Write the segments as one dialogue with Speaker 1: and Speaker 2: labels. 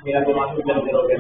Speaker 1: मेरा दिमाग में चलते रहोगे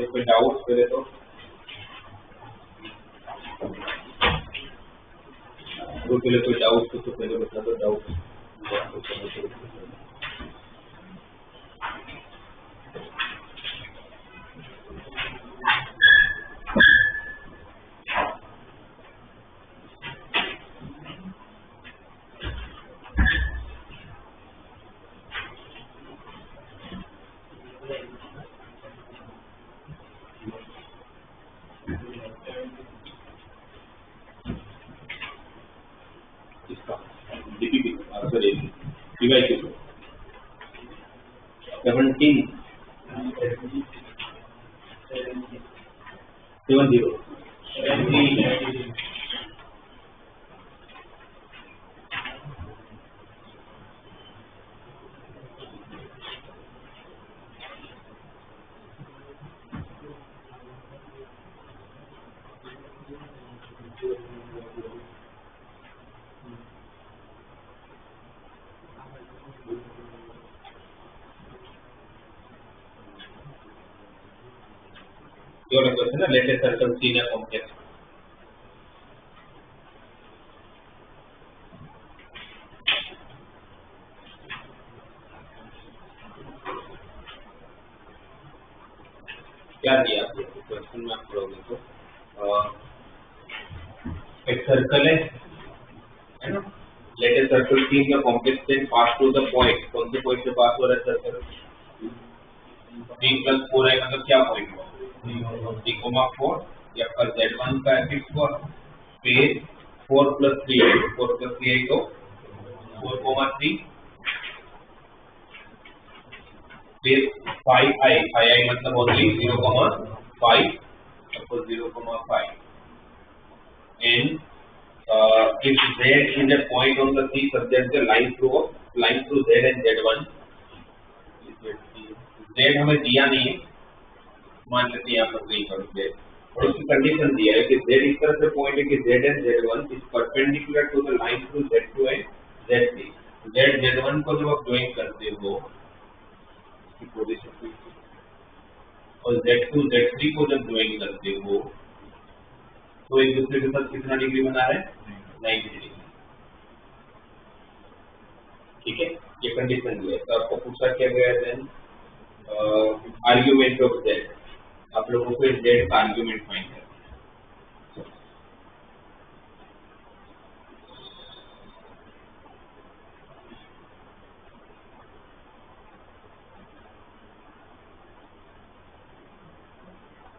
Speaker 1: कोई डाउट पहले तो पहले कोई डाउट तो पहले बता दो डाउट डिवाइस 70 जो वाला क्वेश्चन है लेटेस्ट सर्कल सीनियर कॉम्प्लेक्स क्या दिया आपको क्वेश्चन में आप पढ़ोगे तो एक सर्कल है ना लेटेस्ट सर्कल सीनियर कॉम्प्लेक्स से पास टू द पॉइंट कौन से पॉइंट से पास हो रहा है सर्कल 3+4 है मतलब क्या पॉइंट हुआ 3,4 या पर Z1 का एफिक्स हुआ फिर 4+3 है तो 4,3 फिर 5i मतलब only 0,5 suppose 0,5 and if Z is a point on the C subject the line through Z and Z1 Z हमें दिया नहीं है मान लेते हैं यहाँ पर नहीं करोगे और उसकी कंडीशन दिया है कि Z इस तरह से पॉइंट है कि Z and Z1 is perpendicular to the line through Z2 and Z3 Z1 को जब आप ज्वाइन करते हो पोजीशन और Z2 Z3 को जब ज्वाइन करते हो तो एक दूसरे के साथ कितना डिग्री बना रहे हैं 90 डिग्री ठीक है ये कंडीशन दिया है तो आपको पूछा क्या गया है आर्ग्यूमेंट ऑफ Z आप लोगों को Z का आर्ग्यूमेंट फाइंड करना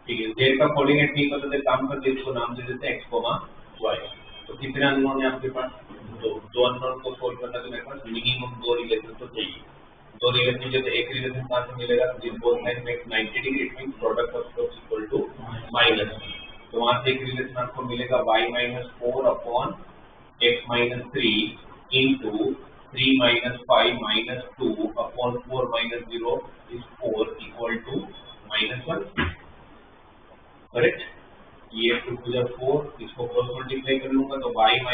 Speaker 1: ठीक है Z का कोऑर्डिनेट नहीं पता तो काम करते इसको नाम दे देते हैं x, y तो कितने अननोन है आपके पास दो अननोन को सोल्व करना तो मेरे पास मिनिमम 2 रिलेशन तो चाहिए दो रिलेशन जो एक रिलेशन कहाँ से मिलेगा जिन बोथ साइड में 90 degree it means product of slopes equal to minus तो वहां से एक रिलेशन आपको मिलेगा y - 4 upon x - 3 into 3 - 5 - 2 upon 4 - 0 is 4 equal to -1 correct ये 2 to the 4 इसको क्रॉस मल्टीप्लाई कर लूंगा तो y -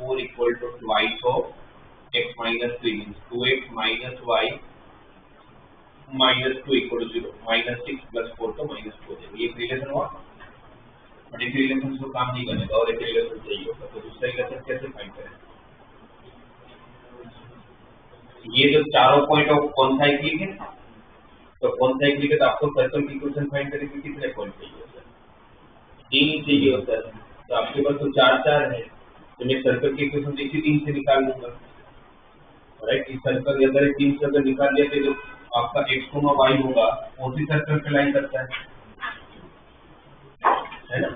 Speaker 1: 4 equal to twice of x - 3 means 2x - y -2 equal to 0 -6 + 4 तो -4 है ये रिलेशन हुआ बट इस रिलेशन को काम नहीं करने का और एक रिलेशन चाहिए होगा तो दूसरा रिलेशन कैसे फाइंड करें ये जो चारों पॉइंट ऑफ कौन साइक्लिक है तो कौन साइक्लिक है तो आपको सर्कल की इक्वेशन फाइंड करने के लिए कितने पॉइंट चाहिए होता है 3 चाहिए होता है तो आपके पास तो 4 है तो मैं सर्कल की इक्वेशन इसी 3 से निकाल लूंगा राइट इस सर्कल अगर 3 से अगर निकाल लिया तो जो आपका x, y होगा उसी सर्कल पे लाइन करता है ना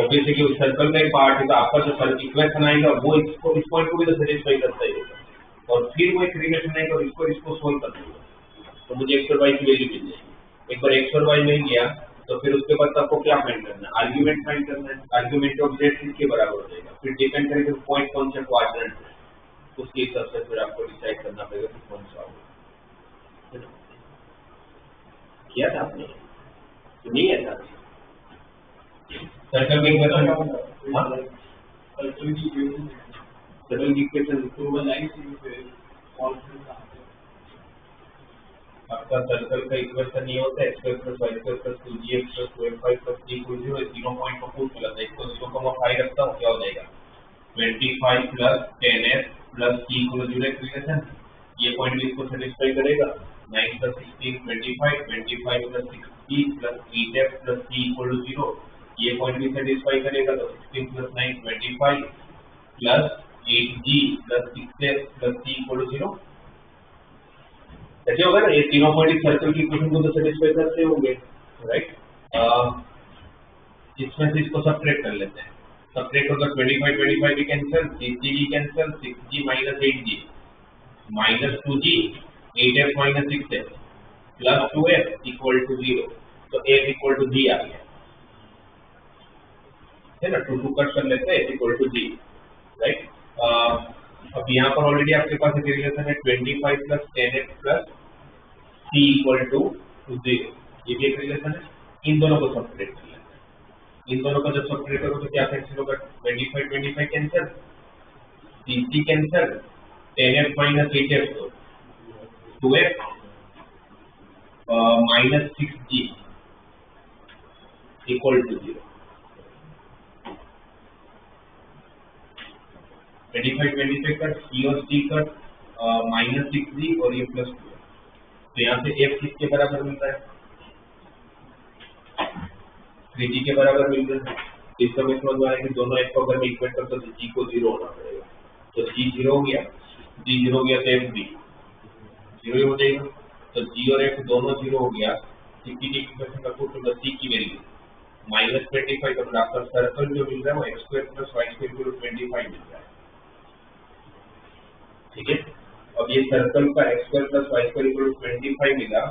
Speaker 1: ऑब्वियसली कि उस सर्कल का एक पार्ट है, तो आपका जो सर्कल इक्वेशन आएगा वो इसको इस पॉइंट को भी तो सेटिस्फाई करता ही होगा, और फिर वो एक रिलेशन आएगा और इसको सोल्व कर देगा, तो मुझे x और y की वैल्यू मिल जाएगी। एक बार x और y मिल गया तो फिर उसके बाद आपको क्या फाइंड करना है, आर्ग्यूमेंट फाइंड करना है। आर्ग्यूमेंट ऑफ z किसके बराबर हो जाएगा, फिर डिपेंड करेगा पॉइंट कौन सा क्वाड्रेंट है, उसके हिसाब से फिर आपको डिसाइड करना पड़ेगा कि कौन सा होगा। किया था आपने तो नहीं है था सर्कल में सर्कल की इक्वेशन आपका सर्कल का इक्वेशन ये होता है x² + y² + 2gx + 12y + 3 = 0। तीनों पॉइंट को पुट करते हैं, इसको 0,5 रखता हूँ, क्या हो जाएगा 25 + 10s + c = 0 इक्वेशन। ये पॉइंट भी इसको सेटिस्फाई करेगा। 9 + 16 25 25 + 60 + 8f + c = 0। ये पॉइंट भी सेटिस्फाई करेगा, तो 16 + 9 25 + 8g + 6f + c = 0। ऐसे होगा ना, ये तीनों पॉइंट सर्कल की इक्वेशन को तो सेटिस्फाई करते होंगे, राइट। इसमें से इसको सब्ट्रैक्ट कर लेते हैं। सब्ट्रैक्ट होगा 25 25 भी कैंसिल, 6g भी cancel, 6g - 8g -2g 8f - 6f + 2f = 0। तो f = g आ गया है ना, 2 2 कट कर लेते हैं, f = g, राइट। अब यहाँ पर ऑलरेडी आपके पास एक रिलेशन है 25 + 10x + c = 0। ये भी एक रिलेशन है। इन दोनों को सब्ट्रैक्ट कर लेते हैं। इन दोनों का जब सब्ट्रैक्ट करो तो क्या कैंसिल होगा, 25 25 cancel, 3c cancel, 10f - 8f तो 2f -6g = 0। 25 25 कट, c और c कट, -6g और ये +2। तो यहाँ से f किसके बराबर मिल रहा है, 3g के बराबर मिल रहा है। इसका मतलब समझ आया कि दोनों f को अगर मैं इक्वेट करता तो g को 0 होना पड़ेगा। तो g 0 हो गया, g 0 हो गया तो f भी 0 हो जाएगा। तो g और f दोनों 0 हो गया। c की इक्वेशन का पुट होगा c की वैल्यू -25, तो आपका सर्कल जो मिल रहा है वो x² + y² = 25 मिल रहा है, ठीक है। अब ये सर्कल का x² + y² = 25 मिला।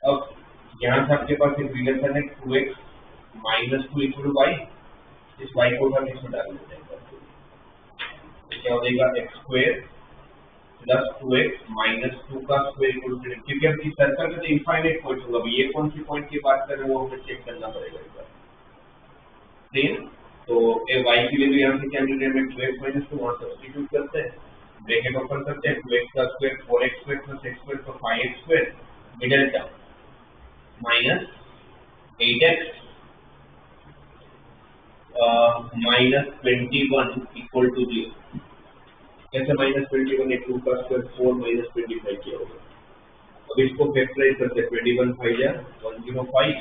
Speaker 1: अब यहाँ से आपके पास एक रिलेशन है 2x - 2 = y, इस y को हम इसमें डाल देते हैं, तो क्या हो जाएगा x² + 2x - 2 का स्क्वायर = 0। क्योंकि अब इस सर्कल में तो इनफाइनाइट पॉइंट होगा, ये कौन सी पॉइंट की बात कर रहे हैं वो हमें चेक करना पड़ेगा एक बार, ठीक है। तो ये y की वैल्यू यहाँ से क्या मिल रही है, 2x - 2 वहाँ सब्स्टिट्यूट करते हैं, ब्रैकेट ओपन करते हैं, 2x का स्क्वायर 4x² + x² तो 5x², मिडिल टर्म -8x -21 = 0। कैसे -21 है, 2 का स्क्वायर 4 -25 किया होगा। अब इसको फैक्टराइज करते हैं, 21 5 या 105,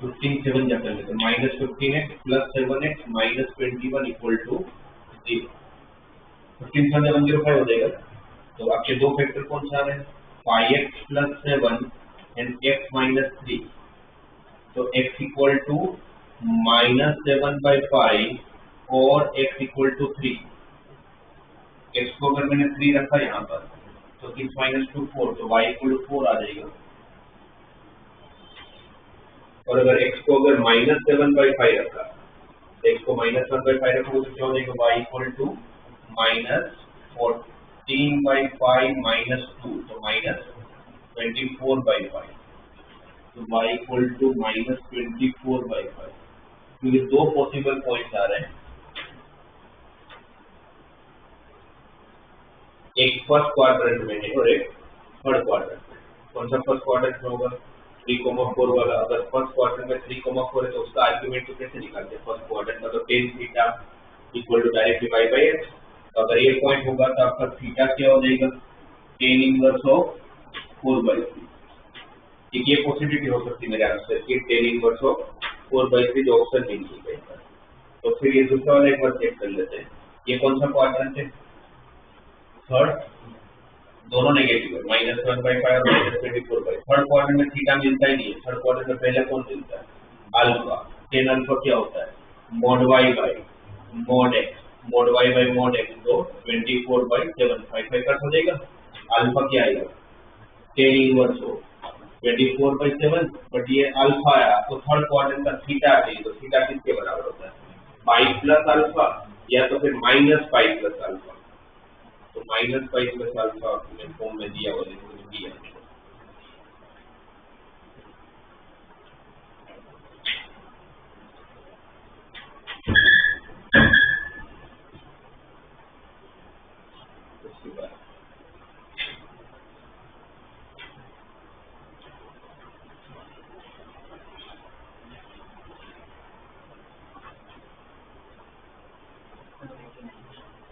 Speaker 1: -15 जा कर लेते हैं, -15x + 7x -21 = 0। 15 7 105 हो जाएगा। तो आपके दो फैक्टर कौन सा है, 5x + 7 and x - 3। तो x = -7/5 और x = 3। x को अगर मैंने 3 रखा यहाँ पर तो 6 - 2 4, तो y = 4 आ जाएगा। और अगर x को अगर -7/5 रखा, तो x को -1/5 रखोगे तो क्या हो जाएगा, y = -14/5 - 2, तो -24/5, तो y = -24/5। क्योंकि दो पॉसिबल पॉइंट्स आ रहे हैं, एक फर्स्ट क्वाड्रेंट में है और एक थर्ड क्वाड्रेंट में। कौन सा फर्स्ट क्वाड्रेंट में होगा, 3,4 वाला। अगर फर्स्ट क्वाड्रेंट में 3,4 है तो उसका आर्गुमेंट तो कैसे निकालते हैं, फर्स्ट क्वाड्रेंट का तो tan थीटा = डायरेक्टली y/x। तो अगर ये पॉइंट होगा तो आपका थीटा क्या हो जाएगा, tan इनवर्स ऑफ 4/3। ठीक, ये पॉसिबिलिटी हो सकती है मेरे आंसर की, tan इनवर्स ऑफ 4/3 जो ऑप्शन नहीं है। तो फिर ये दूसरा वाला एक बार चेक कर लेते हैं। ये कौन सा क्वाड्रेंट है? थर्ड। दोनों नेगेटिव है, -1/5 और -24/5। थर्ड क्वाड्रेंट में थीटा मिलता ही नहीं है। थर्ड क्वाड्रेंट में पहले कौन मिलता है? अल्फा। टेन अल्फा क्या होता है? mod y by mod x। mod y by mod x तो 24/7 5 कट हो जाएगा। अल्फा क्या आएगा? टेन इनवर्स हो 24/7, बट ये अल्फा आया तो थर्ड क्वाड्रेंट का थीटा आ गई, तो थीटा किसके बराबर होता है? पाई प्लस अल्फा या तो फिर माइनस पाई प्लस अल्फा। तो माइनस पाई प्लस अल्फा में फॉर्म में दिया हुआ दिया।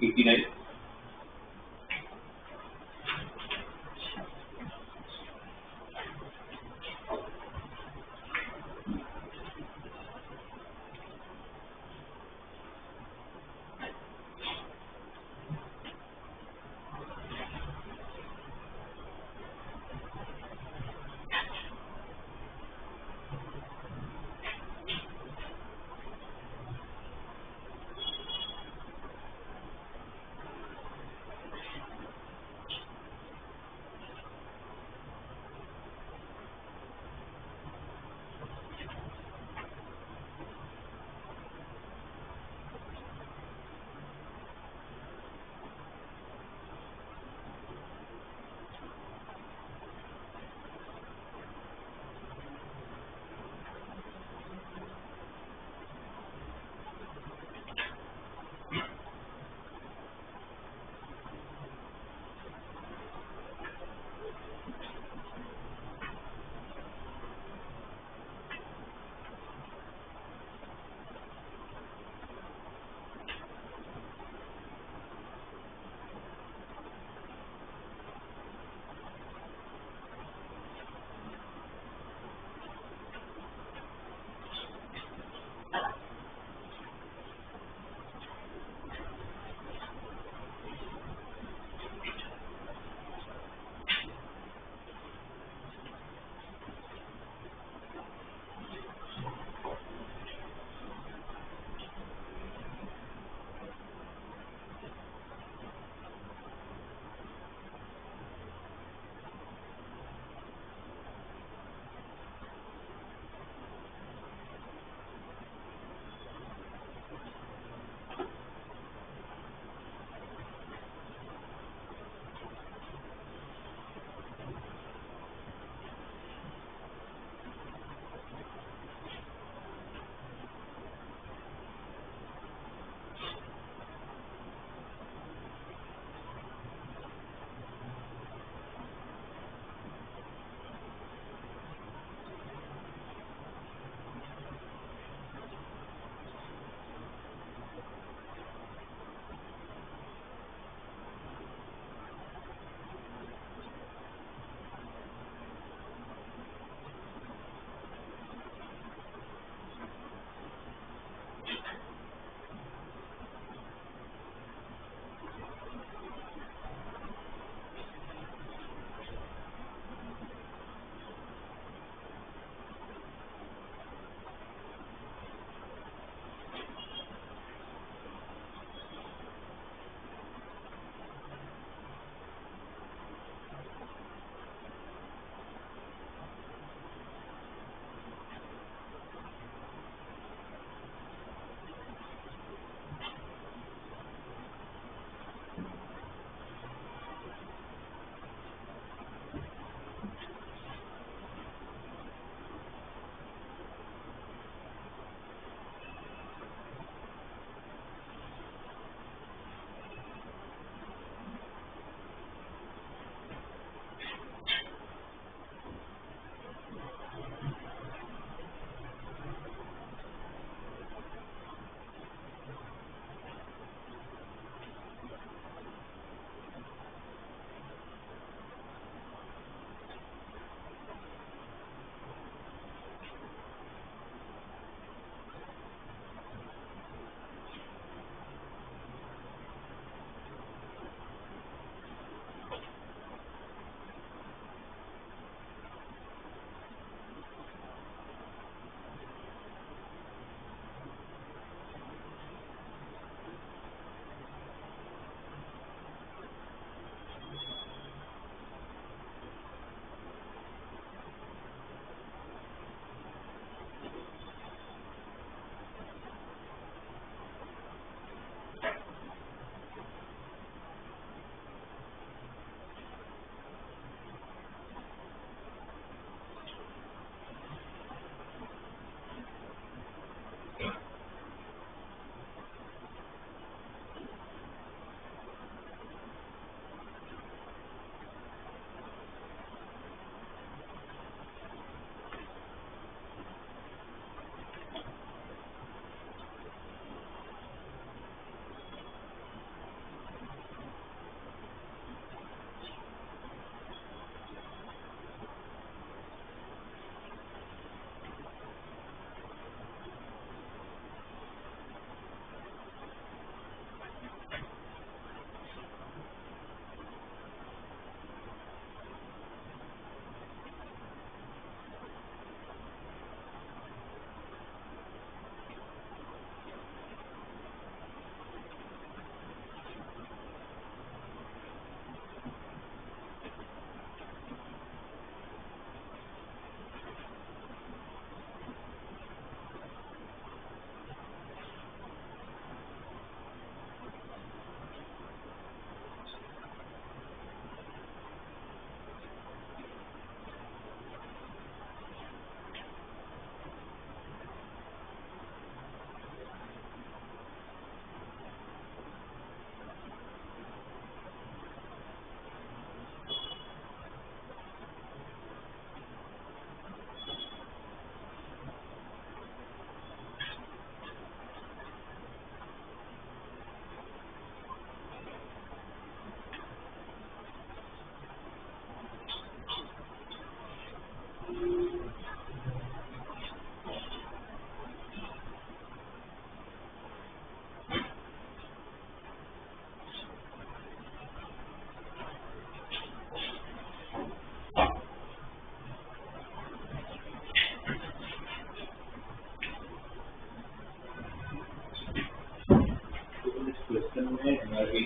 Speaker 1: $89।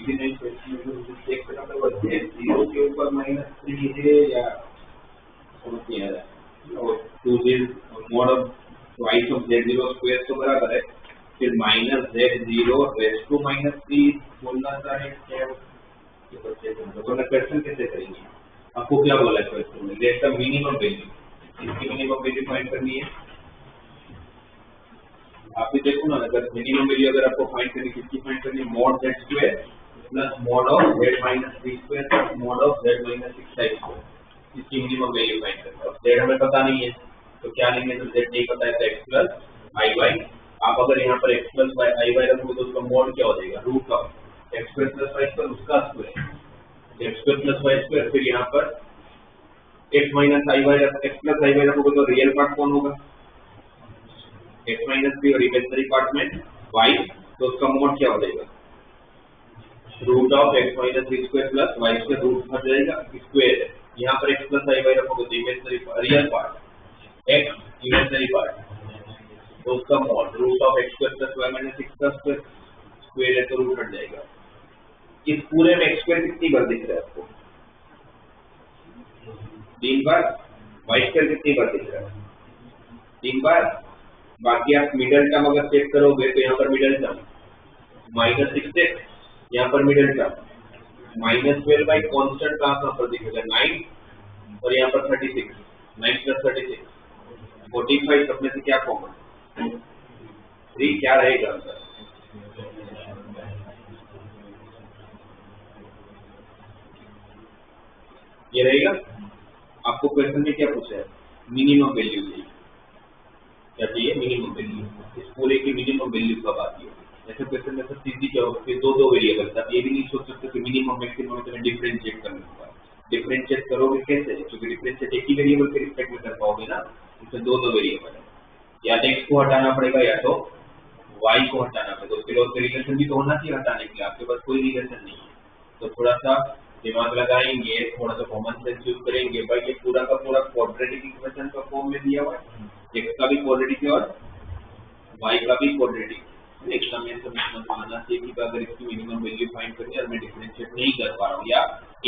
Speaker 1: किसी ने चेक करना होगा z0 के ऊपर -3 है या समझ नहीं आ रहा है। और 2 is mod of twice of z0 square तो बराबर है, फिर -z0 रेज़ टू -3 बोलना चाहिए क्या ये बच्चे को वरना क्वेश्चन कैसे करेंगे। आपको क्या बोला है क्वेश्चन में, लेट द मिनिमम वैल्यू, इसकी मिनिमम वैल्यू फाइंड करनी है। आप भी देखो ना, अगर मिनिमम वैल्यू अगर आपको फाइंड करनी किसकी फाइंड करनी है, mod z square plus mod of z minus 3 square plus mod of z minus 6 square, इसकी मिनिमम वैल्यू फाइंड करनी है। z हमें पता नहीं है तो क्या लेंगे, तो z नहीं पता है तो x प्लस iy। आप अगर यहाँ पर x प्लस iy रखोगे तो उसका mod क्या हो जाएगा, root of x square plus y square उसका square, x square plus y square, फिर यहाँ पर x minus iy x plus iy रखोगे तो रियल पार्ट कौन होगा, x माइनस 3 और इमेजिनरी पार्ट में y, तो उसका मोड क्या हो जाएगा, root of x minus 3 square plus y square, root हट जाएगा स्क्वायर है। यहाँ पर x प्लस iy रखोगे तो imaginary real part x imaginary part, तो उसका mod root of x square plus y minus 6 का स्क्वायर, स्क्वायर है तो रूट हट जाएगा। इस पूरे में x स्क्वायर कितनी बार दिख रहा है आपको, 3 बार, y स्क्वायर कितनी बार दिख रहा है, 3 बार। बाकी आप मिडिल टर्म अगर चेक करोगे तो यहाँ पर मिडिल टर्म -6x, यहाँ पर मिडिल टर्म -12 बाई कांस्टेंट कहाँ पर दिखेगा 9, और यहाँ पर 36, 9 प्लस 36 45, सब में से क्या कॉमन 3, क्या रहेगा आंसर, ये रहेगा। आपको क्वेश्चन में क्या पूछा है, मिनिमम वैल्यू चाहिए, क्या चाहिए, मिनिमम वैल्यू। इस पूरे की मिनिमम वैल्यू कब आती है, ऐसे क्वेश्चन में सब सीधी क्या होगा, फिर दो वेरिएबल, आप ये भी नहीं सोच सकते कि मिनिमम मैक्सिमम में डिफरेंशिएट करना होगा। डिफरेंशिएट करोगे कैसे, क्योंकि डिफरेंशिएट एक ही वेरिएबल के रिस्पेक्ट में कर पाओगे ना, इसमें दो वेरिएबल है, या तो x को हटाना पड़ेगा या तो y को हटाना पड़ेगा, उसके लिए रिलेशन भी तो होना चाहिए हटाने के लिए, आपके पास कोई रिलेशन नहीं है। तो थोड़ा सा दिमाग लगाएंगे, थोड़ा सा कॉमन सेंस यूज करेंगे। भाई ये पूरा का पूरा क्वाड्रेटिक इक्वेशन का फॉर्म में दिया हुआ है, x का भी क्वाड्रेटिक है और y का भी क्वाड्रेटिक, इसका मैं समझ मानना चाहिए कि अगर इसकी मिनिमम वैल्यू फाइंड करनी है और मैं डिफरेंशिएट नहीं कर पा रहा हूँ या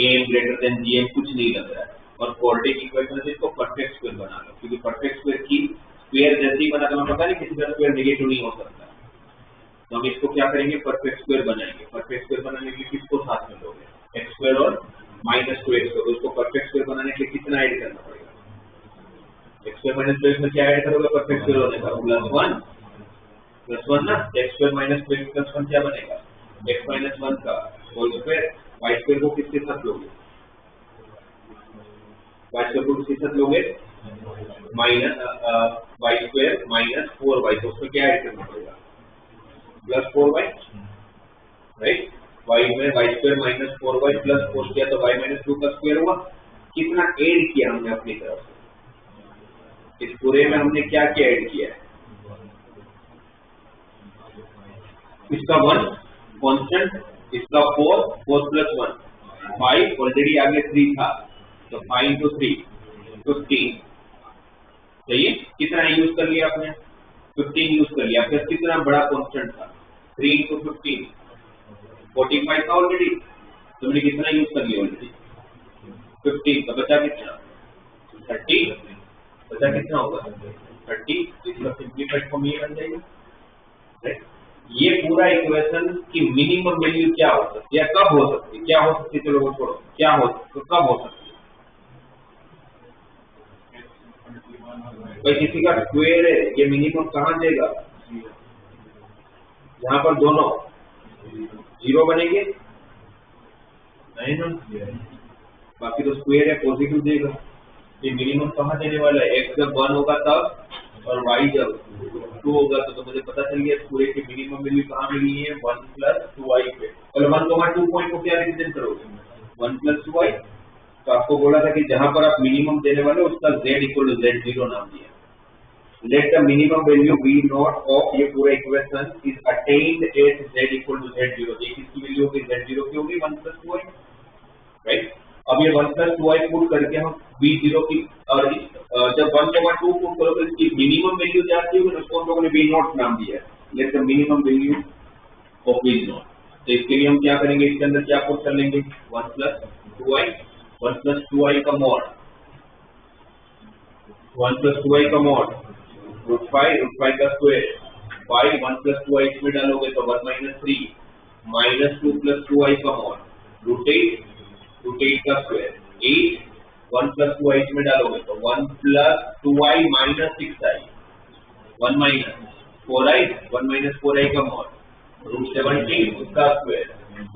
Speaker 1: am ग्रेटर देन gm कुछ नहीं लग रहा है, और क्वाड्रेटिक इक्वेशन से इसको परफेक्ट स्क्वायर बना लो, क्योंकि परफेक्ट स्क्वायर की स्क्वायर जैसे ही बना तो पता नहीं किसी का स्क्वायर नेगेटिव नहीं हो सकता, तो हम इसको क्या करेंगे, परफेक्ट स्क्वायर बनाएंगे। परफेक्ट स्क्वायर बनाने के लिए किसको साथ में लोगे, x स्क्वायर और -2x, तो उसको परफेक्ट स्क्वायर बनाने के लिए कितना ऐड करना पड़ेगा, x स्क्वायर माइनस 2x में क्या ऐड करोगे, परफेक्ट स्क्वायर होने का +1 ना, x square minus 2x plus 1 क्या बनेगा, x माइनस 1 का होल स्क्वायर, y स्क्वायर को किसके साथ लोगे, y स्क्वायर को किसके साथ लोगे, minus y square minus 4y, तो उसमें क्या ऐड करना पड़ेगा, +4y, राइट। y में y square minus 4y plus 4 किया तो y माइनस 2 का स्क्वायर हुआ। कितना ऐड किया हमने अपनी तरफ से, इस पूरे में हमने क्या क्या ऐड किया है, इसका 1 कांस्टेंट, इसका 4 प्लस 1 5, ऑलरेडी आगे 3 था तो 5 into 3 15, सही। कितना यूज कर लिया आपने, 15 यूज कर लिया। फिर कितना बड़ा कांस्टेंट था, 3 into 15 45 था ऑलरेडी, तुमने कितना यूज कर लिया ऑलरेडी 15, तो बचा कितना 30, बचा कितना होगा 30, इसका सिंपलीफाइड फॉर्म ये बन जाएगा, राइट। ये पूरा इक्वेशन की मिनिमम वैल्यू क्या हो सकती है, कब हो सकती है, क्या हो सकती है, चलो वो छोड़ो, क्या हो तो कब हो सकती है, भाई किसी का स्क्वायर है, ये मिनिमम कहाँ देगा, यहाँ पर दोनों 0 बनेंगे नहीं ना, बाकी तो स्क्वायर है पॉजिटिव देगा, ये मिनिमम कहाँ देने वाला है, x जब 1 होगा तब और y जब 2 होगा, तो मुझे पता चल गया पूरे की मिनिमम वैल्यू कहाँ मिली है, 1 प्लस 2y पे। पहले 1,2 पॉइंट को क्या रिप्रेजेंट करोगे, 1 प्लस 2y, तो आपको बोला था कि जहां पर आप मिनिमम देने वाले उसका z इक्वल टू z0 नाम दिया। Let the minimum value be not of ये पूरा equation is attained at z equal to z0, इसकी वैल्यू होगी z0 की होगी 1 प्लस 2y, राइट। अब ये 1 प्लस 2y पुट करके हम b0 की, और जब 1,2 पुट करो तो इसकी मिनिमम वैल्यू जाती है, उसको हम लोगों ने b0 नाम दिया है। Late the minimum value of b0, तो इसके लिए हम क्या करेंगे, इसके अंदर क्या पुट कर लेंगे, 1 प्लस 2i, 1 प्लस 2i का मॉड, 1 प्लस 2i का मॉड रूट 5 का स्क्वायर, 5 1 प्लस 2i इसमें डालोगे तो 1 माइनस 3 माइनस 2 प्लस 2i का मॉड रूट 8 का स्क्वायर, 8 1 प्लस 2i इसमें डालोगे तो 1 plus 2i minus 6i, 1 minus 4i, 1 minus 4i का मॉड रूट 17 उसका स्क्वायर,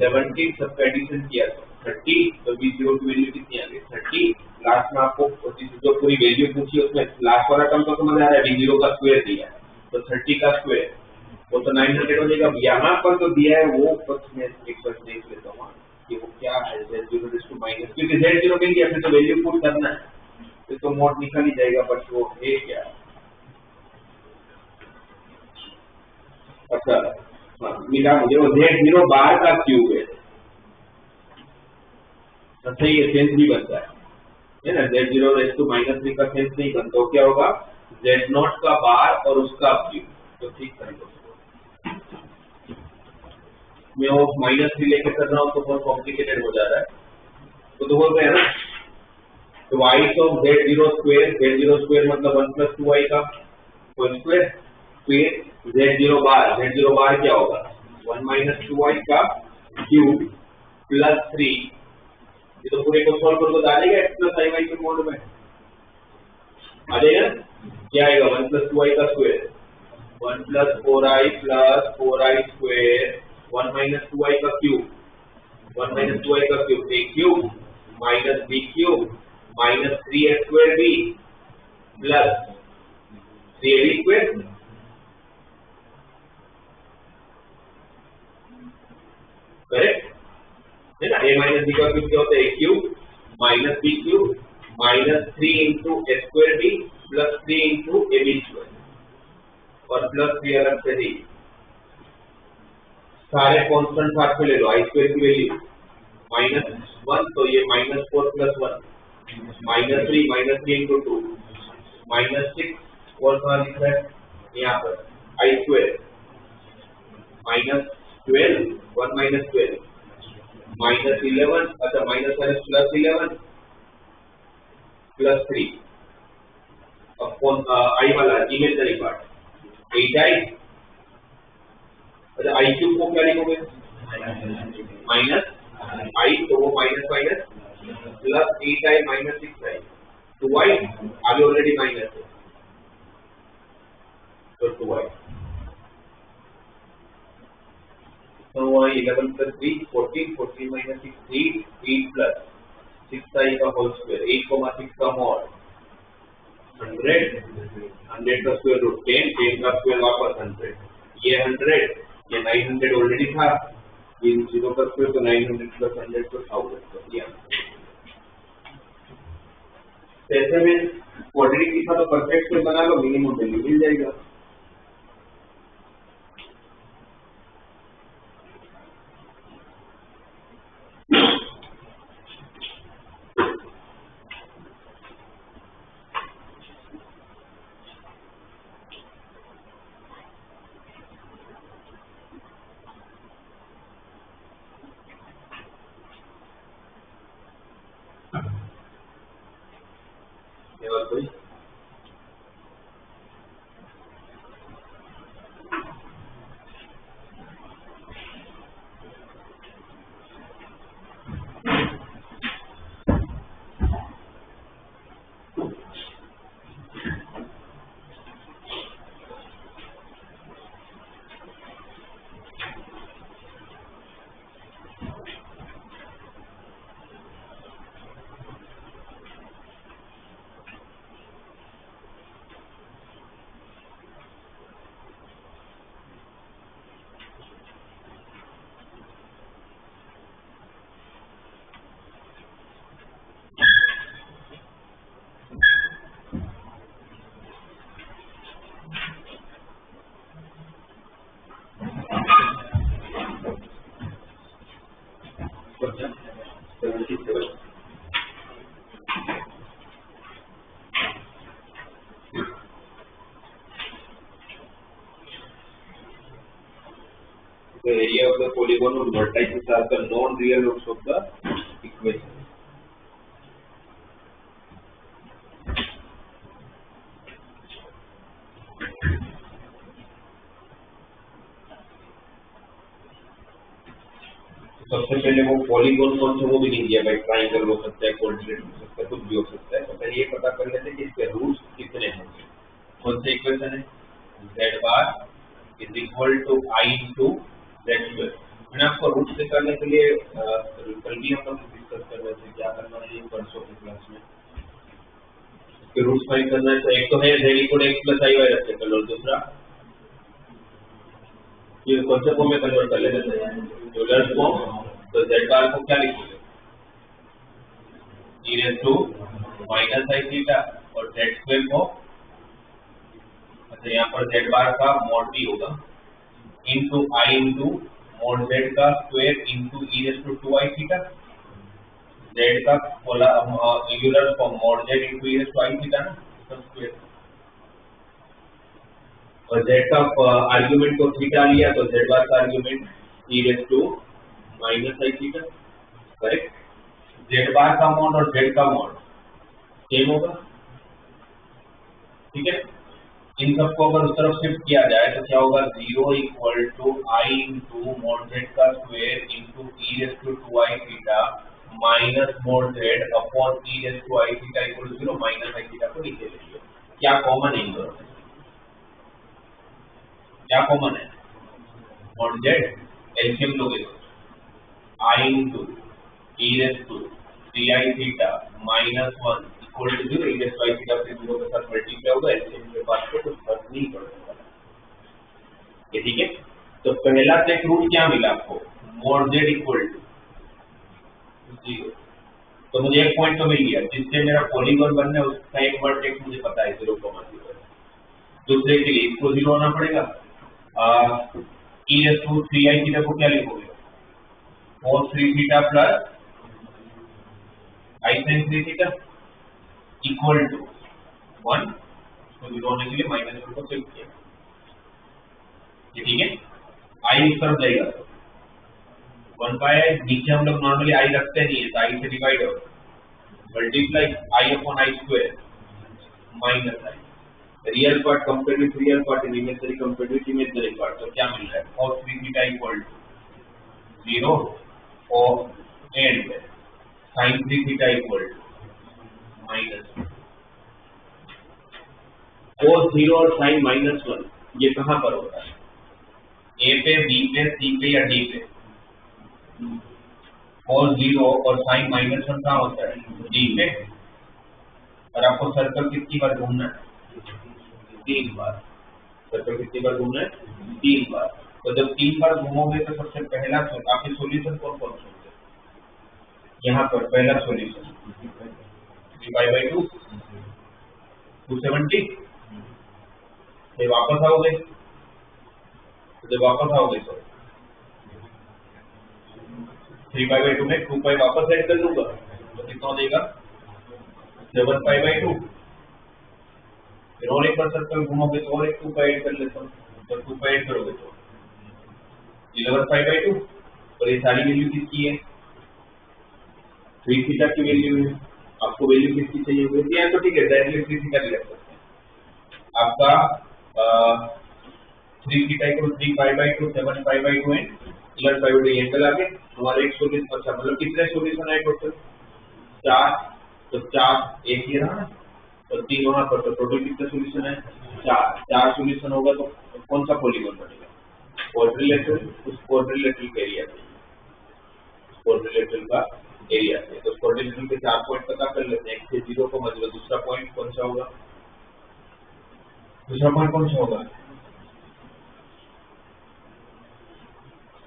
Speaker 1: 17 सबका एडिशन किया तो 30, तो v0 की वैल्यू कितनी आ गई 30। लास्ट में आपको जो पूरी वैल्यू पूछी है उसमें लास्ट वाला टर्म तो समझ आ रहा है, v0 का स्क्वायर दिया है तो 30 का स्क्वायर वो तो 900 हो जाएगा। यहाँ पर तो दिया है वो कुछ मैं एक बार देख लेता हूँ कि वो क्या है, z0 टू माइनस, क्योंकि z0 मिल गया फिर तो वैल्यू पुट करना है, फिर तो मॉड निकल ही जाएगा, बट वो है क्या। अच्छा मिला मुझे वो z0 बार का क्यूब है, सही है, सेंस भी बनता है ना, z0 रेज़ टू माइनस 3 का सेंस नहीं बनता, तो क्या होगा z0 का बार और उसका क्यूब, तो ठीक करेंगे। मैं वो -3 लेके कर रहा हूँ तो बहुत कॉम्प्लिकेटेड हो जा रहा है, तो बोल रहे हैं ना, ट्वाइस ऑफ z0 स्क्वायर मतलब 1 प्लस 2i का होल स्क्वायर, फिर z0 बार क्या होगा 1 माइनस 2i का क्यूब प्लस 3, ये तो पूरे को सॉल्व करो तो डालेगा x प्लस i के मोड में आ जाएगा, क्या आएगा 1 प्लस 2i का square, 1 plus 4i plus 4i square, 1 minus 2i का क्यूब, 1 माइनस 2i का cube a cube minus b cube minus 3a square b plus 3ab square, correct है ना। a माइनस b का क्यूब क्या होता है a cube minus b cube minus 3 into a square b plus 3 into ab square और plus 3 अलग से दी, सारे कांस्टेंट साथ में ले लो, आई स्क्वायर की वैल्यू -1 तो ये -4 प्लस 1 -3 इंटू 2 -6 और कहाँ लिख रहा है यहाँ पर आई स्क्वायर -12 1 -12 -11, अच्छा माइनस प्लस 11 प्लस 3, अब कौन आई वाला इमेजिनरी पार्ट 8i, अच्छा आई क्यूब को क्या लिखोगे माइनस आई, तो वो minus plus 8i minus 6i, 2i आगे ऑलरेडी माइनस है तो 2i, तो 11 प्लस 3 14 माइनस 6 8 प्लस 6i का होल स्क्वायर, 8,6 का मॉड 100 का स्क्वायर रूट 10 का स्क्वायर वापस 100, ये 100 ये 900 ऑलरेडी था, ये 0 का स्क्वायर तो 900 प्लस 100 तो 1000 तो दिया। ऐसे में क्वाड्रेटिक लिखा तो परफेक्ट स्क्वायर बना लो, मिनिमम वैल्यू मिल जाएगा। the area of the polygon or vertices are the non-real roots of the equation. सबसे पहले वो पॉलीगॉन कौन सा वो भी नहीं दिया भाई, ट्राइंगल हो सकता है, क्वाड्रेट हो सकता है, कुछ भी हो सकता है। तो पहले ये पता कर लेते हैं कि इसके रूट्स कितने होंगे। कौन सा इक्वेशन है? z bar is equal to i into z square. मैंने आपको रूट्स निकालने के लिए कल भी हम लोग डिस्कस कर रहे थे क्या करना है परसों की क्लास में। इसके रूट्स फाइंड करना है तो एक तो है z equal x plus i y रखते हैं, और दूसरा ये कौन से फॉर्म में कन्वर्ट कर लेते हैं, यूलर फॉर्म। तो z बार को क्या लिखोगे? e raise to minus i theta, और z स्क्वायर को अच्छा यहाँ पर z बार का मॉड भी होगा into i into mod z का square into e raise to 2i theta. z का Euler form mod z into e raise to i theta ना, इसका स्क्वायर। और z का आर्गुमेंट को थीटा लिया तो z बार का argument e raise to minus i theta, correct. z bar का मॉड और z का मॉड सेम होगा, ठीक है। इन सबको अगर उस तरफ शिफ्ट किया जाए तो क्या होगा? 0 equal to i into mod z का square into e raise to 2i theta minus mod z upon e raise to i theta equal to 0 minus i theta को नीचे ले लियो। क्या कॉमन है इन दोनों में? क्या कॉमन है? मॉड z एलसीएम लोगे तो i into e raise to 3i theta minus 1 equal to 0, e raise to i theta से 0 के साथ मल्टीप्लाई होगा, एलसीएम के पास तो कुछ फर्क नहीं पड़ेगा, ये ठीक है। तो पहला चेक रूट क्या मिला आपको? Mod z equal to 0। तो मुझे एक पॉइंट तो मिल गया जिससे मेरा पॉलीगॉन बनना है, उसका एक वर्टेक्स मुझे पता है 0,0। दूसरे के लिए इसको 0 होना पड़ेगा। e raise to 3i theta को क्या लिखोगे? cos 3 theta plus i sin 3 theta equal to 1, तो 0 होने के लिए माइनस 1 को शिफ्ट किया, ये ठीक है। i इस तरफ जाएगा तो 1 बाय i, नीचे हम लोग नॉर्मली i रखते नहीं है तो i से डिवाइड होगा, multiply i upon i square minus i, real part compare with real part in imaginary compare with imaginary part. तो क्या मिल रहा है? cos 3 थीटा इक्वल टू 0 और and sin 3 theta equal to minus cos 0 और sin minus 1 ये कहाँ पर होता है? ए पे, बी पे, सी पे या डी पे? cos 0 और sin माइनस 1 कहाँ होता है? डी पे। और आपको सर्कल कितनी बार घूमना है? 3 बार। सर्कल कितनी बार घूमना है? 3 बार। तो जब 3 बार घूमोगे तो सबसे पहला आपके सॉल्यूशन कौन कौन से होंगे? यहाँ पर पहला सॉल्यूशन 3π/2 270। फिर वापस आओगे तो जब वापस आओगे तो 3π/2 में 2π वापस ऐड कर लूंगा तो कितना हो जाएगा? 7π/2। फिर और एक बार सर्कल घूमोगे तो और एक 2π ऐड कर लेता हूँ, तो 2π ऐड करोगे तो 11π/2। और ये सारी वैल्यू किसकी है? 3 थीटा की वैल्यू है। आपको वैल्यू किसकी चाहिए होती है? तो ठीक है, डायरेक्टली 3 थीटा भी रख सकते हैं। आपका 3 थीटा इक्वल 3π/2 7π/2 एंड 11π/2 एंगल आ गए। हमारा एक सॉल्यूशन, अच्छा मतलब कितने सॉल्यूशन आए टोटल? 4। तो 4 एक ही रहा ना, और 3 वहां पर, तो टोटल कितने सॉल्यूशन है? 4 सॉल्यूशन होगा तो कौन सा पॉलीगॉन बनेगा? क्वाड्रिलेटरल। उस क्वाड्रिलेटरल का एरिया चाहिए, क्वाड्रिलेटरल का एरिया है। तो क्वाड्रिलेटरल के 4 पॉइंट पता कर लेते हैं। एक से 0 को मतलब दूसरा पॉइंट कौन सा होगा? दूसरा पॉइंट कौन सा होगा?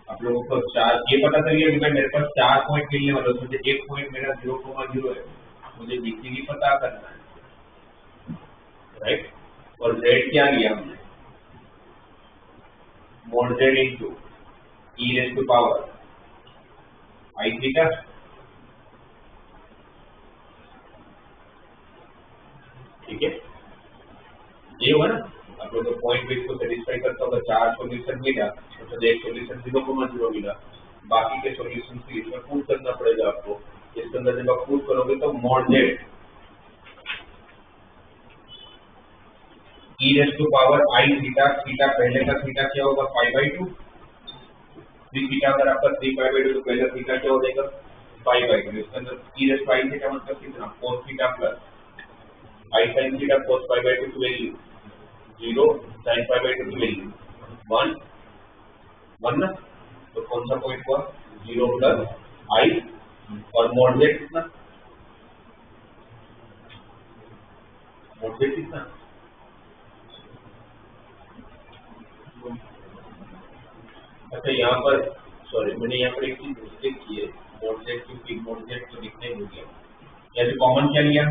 Speaker 1: आप लोगों को 4 ये पता करिए कि भाई मेरे पास 4 पॉइंट मिलने वाले, मुझे एक पॉइंट मेरा 0,0 है, मुझे बीसीडी पता करना है, राइट। और z क्या लिया हमने? Mod z into e raise to power i theta, ठीक है। ये हुआ ना। अब तो पॉइंट पे इसको सेटिस्फाई करता होगा, 4 सॉल्यूशन मिला तो एक सॉल्यूशन 0,0 मिला, बाकी के सॉल्यूशन की इसमें पुट करना पड़ेगा आपको। इसके अंदर जब आप पुट करोगे तो mod z e raise to power i theta, theta पहले का थीटा क्या होगा π/2, 3 थीटा अगर आपका 3π/2 तो पहला थीटा क्या हो जाएगा π/2। इसके अंदर e raise to i theta मतलब कितना cos theta plus i sin theta cos π/2 की वैल्यू 0, sin π/2 की वैल्यू 1 1 ना, तो कौन सा पॉइंट हुआ 0 प्लस i और मॉड जेड कितना, मॉड जेड कितना, अच्छा यहाँ पर सॉरी मैंने यहाँ पर एक चीज मिस्टेक की है, मॉड जेड क्योंकि मॉड जेड तो लिखने भूल गया, यहाँ से कॉमन क्या लिया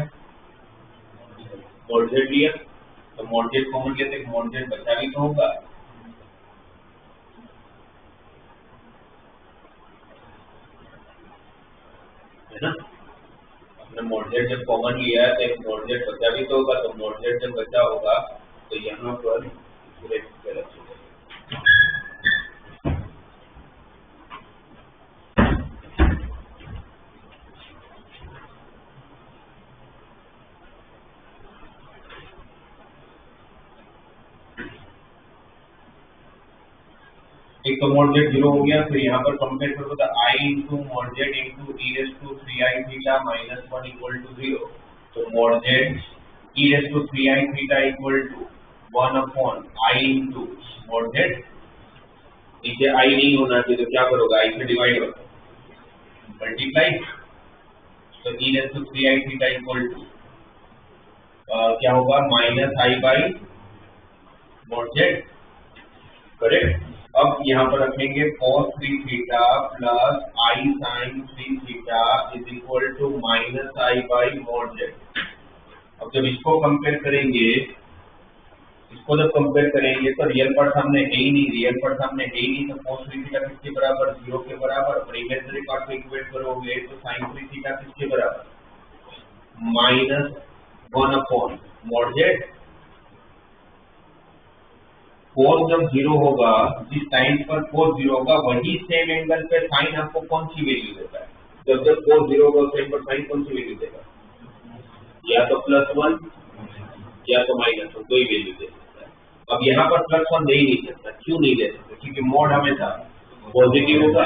Speaker 1: मॉड जेड लिया, तो मॉड जेड कॉमन लिया तो मॉड जेड बचा भी तो होगा, है ना। अपने मॉड जेड जब कॉमन लिया तो एक मॉड जेड बचा भी तो होगा, तो मॉड जेड जब बचा होगा तो यहाँ पर एक तो मॉड जेड 0 हो गया, फिर यहाँ पर कंपेयर करो तो i into mod z into e raise to 3i theta minus 1 equal to 0, तो mod z e raise to 3i theta equal to 1 upon i into mod z, नीचे i नहीं होना चाहिए तो क्या करोगे i से डिवाइड करो मल्टीप्लाई, तो e raise to 3i theta equal to क्या होगा minus i by mod z, correct. अब यहाँ पर रखेंगे cos 3 theta plus i sin 3 theta is equal to minus i by mod z. अब जब इसको कंपेयर करेंगे, इसको जब कंपेयर करेंगे तो रियल पार्ट सामने है ही नहीं, रियल पार्ट सामने है ही नहीं, तो cos 3 थीटा किसके बराबर 0 के बराबर, और इमेजिनरी पार्ट को इक्वेट करोगे तो sin 3 थीटा किसके बराबर माइनस 1 अपॉन मॉड जेड। कोस जब 0 होगा, जिस टाइम पर कोस 0 होगा वही सेम एंगल पे साइन आपको कौन सी वैल्यू देता है, जब जब कोस 0 होगा उस टाइम पर साइन कौन सी वैल्यू देगा, या तो +1 या तो -1, कोई वैल्यू दे सकता है। अब यहाँ पर +1 दे ही नहीं सकता, क्यों नहीं दे सकता, क्योंकि मॉड हमेशा पॉजिटिव होगा,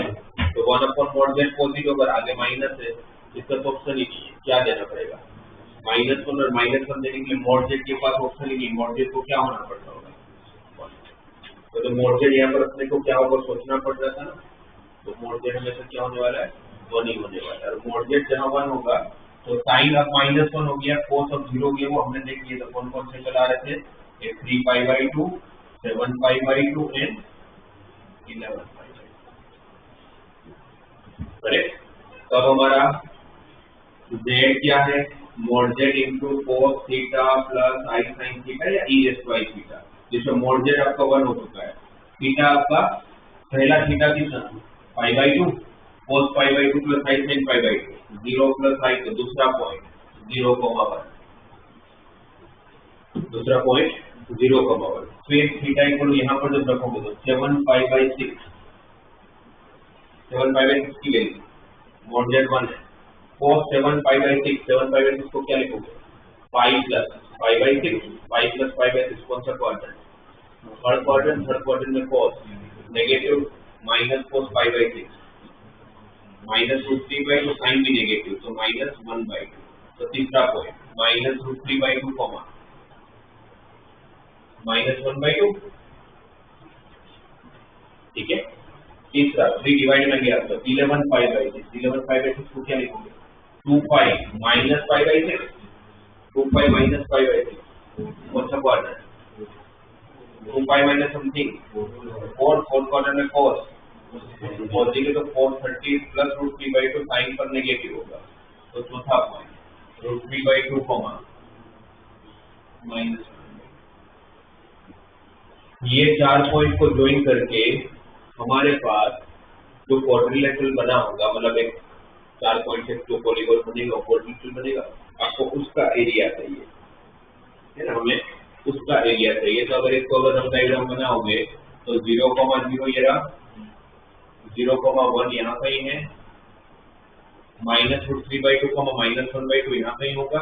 Speaker 1: तो 1 अपॉन मॉड जेड पॉजिटिव होगा, आगे माइनस है, इसका तो ऑप्शन ही नहीं है, क्या देना पड़ेगा -1, और -1 देने के लिए मॉड जेड के पास ऑप्शन ही नहीं, मॉड जेड को क्या होना पड़ता होगा, तो मॉड जेड यहाँ पर अपने को क्या होगा सोचना पड़ रहा था ना, तो मॉड जेड हमेशा क्या होने वाला है 1 ही होने वाला है, और मॉड जेड जहाँ 1 होगा तो साइन अब -1 हो गया, कोस अब 0 हो गया, वो हमने देख लिया, तो कौन कौन से चला रहे थे, 3π/2, 7π/2 एंड 11π/2, करेक्ट। तो अब हमारा z क्या है mod z into cos theta plus i sin theta या e raise to i theta, जिसमें मॉड जेड आपका 1 हो चुका है, थीटा आपका पहला थीटा कितना π/2, cos π/2 plus i sin π/2, 0 plus i, तो दूसरा पॉइंट 0,1, दूसरा पॉइंट 0,1, फिर थीटा इक्वल यहाँ पर जब रखोगे तो 7π/6, 7π/6 की वैल्यू मॉड जेड 1 है, cos 7π/6, 7π/6 को क्या लिखोगे पाई प्लस π/6, पाई प्लस π/6 कौन सा क्वाड्रेंट, थर्ड क्वाड्रेंट में cos negative minus cos π/6 -√3/2 sine भी नेगेटिव तो -1/2, तो तीसरा पॉइंट -√3/2 कॉमा -1/2, ठीक है। तीसरा 3 डिवाइड में गया तो 11π/6, 11π/6 को क्या लिखोगे 2π माइनस π/6, 2π माइनस π/6 कौन सा क्वाड्रेंट 2π माइनस समथिंग 4 क्वाड्रेंट में cos पॉजिटिव, तो 430 प्लस √3/2 साइन पर नेगेटिव होगा, तो चौथा पॉइंट √3/2 कॉमा -1। ये 4 पॉइंट को ज्वाइन करके हमारे पास जो क्वाड्रिलेटरल बना होगा, मतलब एक 4 पॉइंट से जो पॉलीगॉन बनेगा क्वाड्रिलेटरल बनेगा, आपको उसका एरिया चाहिए है ना, हमें उसका एरिया चाहिए। तो अगर इसको अगर हम डायग्राम बनाओगे तो 0,0 ये रहा, 0,1 यहाँ कहीं है, -√3/2 -1/2 यहाँ कहीं होगा,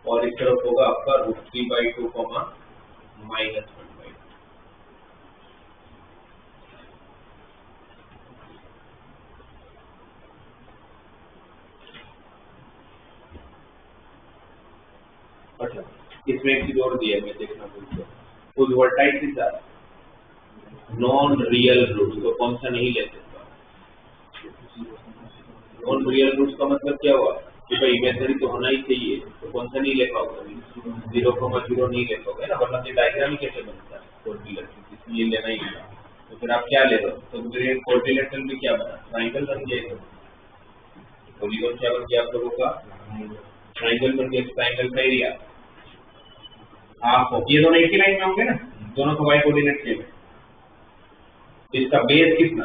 Speaker 1: और इस तरफ होगा आपका √3/2 -1/2। अच्छा, इसमें एक चीज और दिया है, मैं देखना भूल, कुल vertices is non real root, तो कौन सा नहीं ले सकता? नॉन रियल रूट का मतलब क्या हुआ कि भाई इमेजनरी तो होना ही चाहिए, तो कौन सा नहीं ले पाओगे? 0,0 नहीं ले पाओगे ना, वरना ये डायग्राम ही कैसे बनता है कोऑर्डिनेटर, इसलिए लेना ही होगा। तो फिर आप क्या ले रहे हो? तो फिर कोऑर्डिनेटर भी क्या बना? ट्राइंगल बन जाएगा। पॉलीगॉन क्या बन गया आप लोगों का? ट्राइंगल बन गया। ट्राइंगल का एरिया हाफ, ये दोनों एक ही लाइन में होंगे ना, दोनों को वाई कोऑर्डिनेट सेम है। इसका बेस कितना?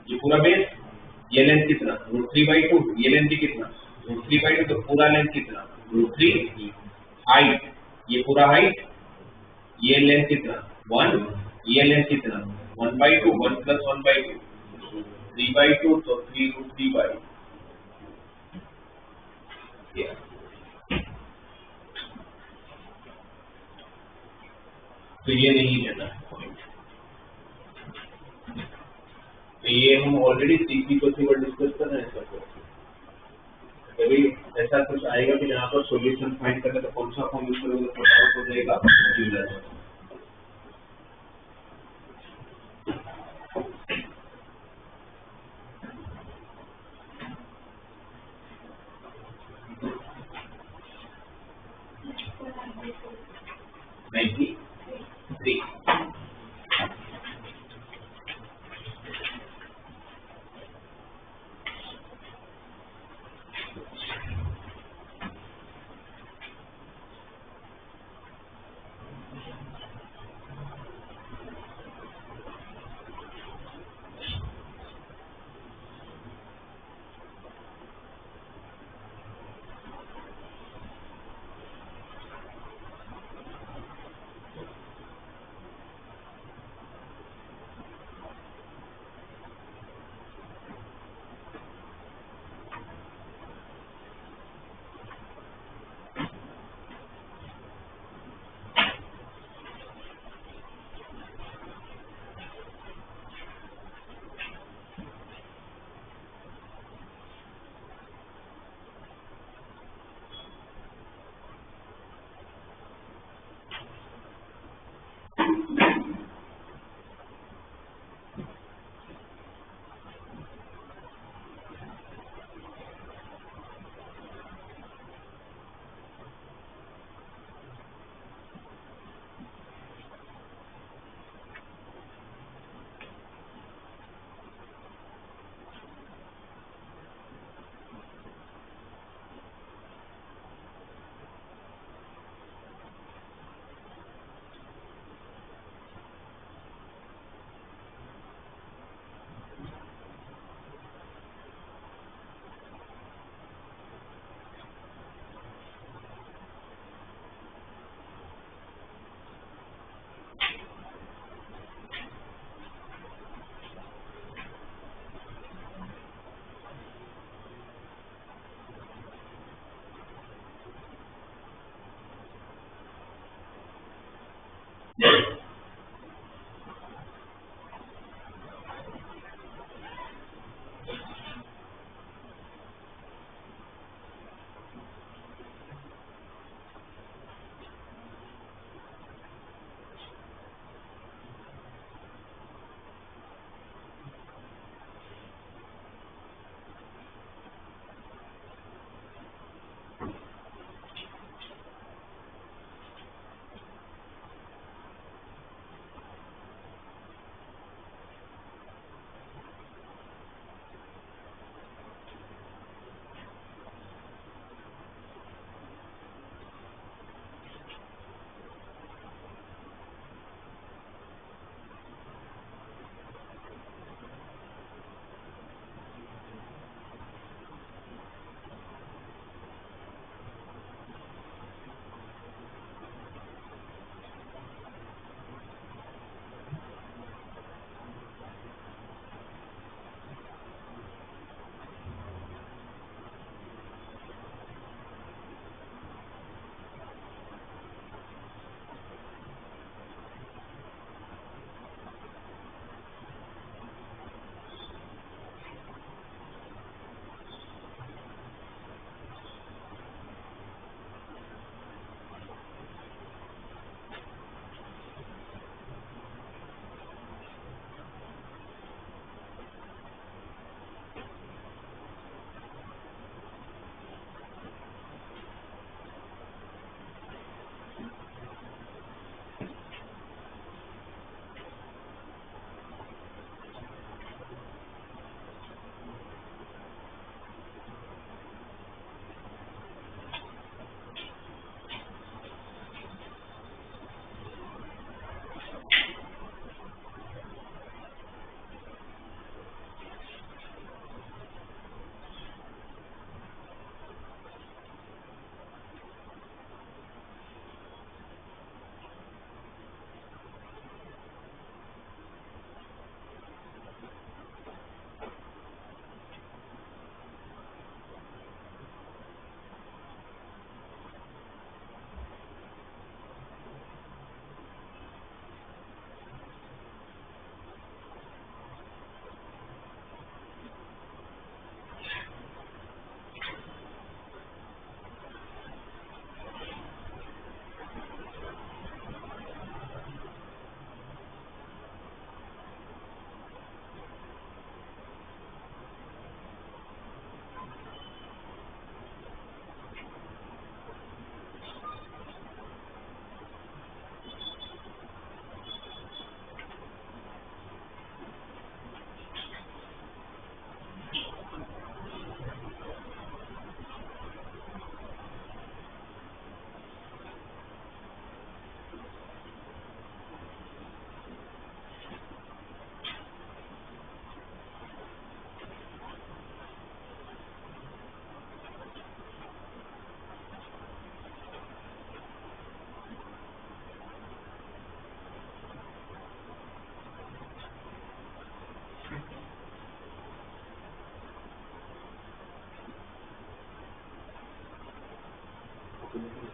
Speaker 1: ये पूरा बेस, ये लेंथ कितना? √3/2, ये लेंथ भी कितना? √3/2, तो पूरा लेंथ कितना? √3। हाइट, ये पूरा हाइट, ये लेंथ कितना? 1, ये लेंथ कितना? 1/2, 1 + 1/2, 3/2, तो 3√3/2। तो ये नहीं लेना है पॉइंट। तो ये हम ऑलरेडी सीपी को डिस्कस कर रहे हैं सर। कभी ऐसा कुछ आएगा कि जहाँ पर सॉल्यूशन फाइंड करने तो कौन सा फॉर्म यूज करोगे, तो आउट हो जाएगा यूलर।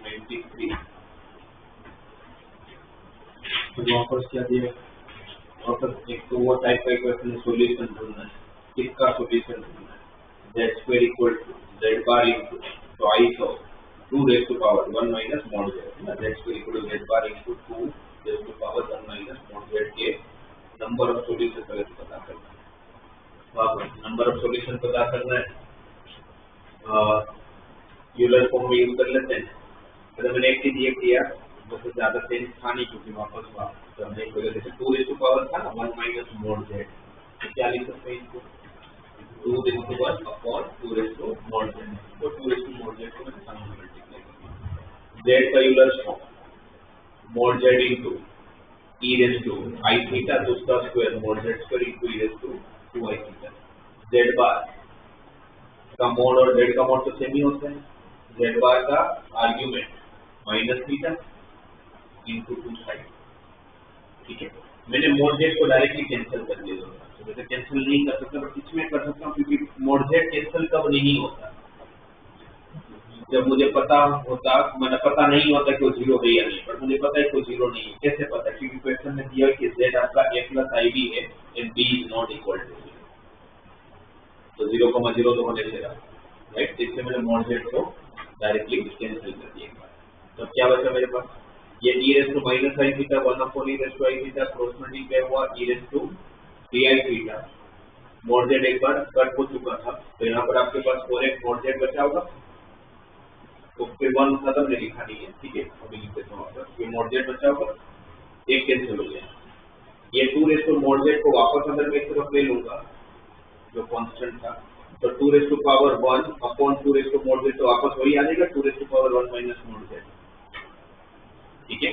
Speaker 1: 93। तो वापस क्या दिया, वापस एक तो वो टाइप का इक्वेशन सॉल्यूशन ढूंढना है, किसका सॉल्यूशन ढूंढना है, z square equal to z bar into twice of 2 raise to power 1 minus mod z ना, z square equal to z bar into 2 raise to power 1 minus mod z के number of solution पता करना है। वापस number of solution पता करना है, Euler form में यूज कर लेते हैं। अगर मैंने एक चीज ये किया तो ज्यादा सेंस था नहीं, क्योंकि वापस करने की वजह से 2 रेज़ टू पावर था ना 1 माइनस मॉड z, तो क्या लिख सकते हैं इसको 2 raise to 1 upon 2 raise to मॉड z, तो 2 रेज़ टू मॉड z को मैंने सामने मल्टीप्लाई कर दिया। z का Euler form mod z into e raise to i theta, तो उसका square mod z square into e raise to 2i theta. z bar का मोड और z का मोड तो सेम ही होता है, z बार का argument minus theta into 2 sine. ठीक है, मैंने मोड z को डायरेक्टली कैंसिल कर दिया, तो वैसे कैंसिल नहीं कर सकता, बट इसमें कर सकता हूँ, क्योंकि मोड z कैंसिल कब नहीं होता, जब मुझे पता होता, मैंने पता नहीं होता कि वो जीरो है या नहीं, पर मुझे पता है कि वो जीरो नहीं है। कैसे पता, क्योंकि क्वेश्चन में दिया है कि z आपका a प्लस ib है and b is not equal to 0, तो 0,0 तो होने से रहा, राइट। इससे मैंने मोड z को डायरेक्टली कैंसिल कर दिया। तो क्या बचा मेरे पास, ये e raise to minus i theta 1 upon e raise to i theta cross multiply हुआ e raise to 3i theta. Mod z एक बार कट हो चुका था, तो यहाँ पर आपके पास और एक मोड z बचा होगा, तो फिर 1 खत्म नहीं लिखा नहीं है, ठीक है, अभी लिख देता हूँ। ये मोड z बचा होगा, एक कैंसिल हो गया। ये 2 रेज़ टू मोड z को वापस अगर मैं इस तरफ ले लूंगा जो कांस्टेंट था, तो 2 raise to power 1 upon 2 raise to mod z, तो वापस वही आ जाएगा 2 raise to power 1 minus mod z। ठीक है,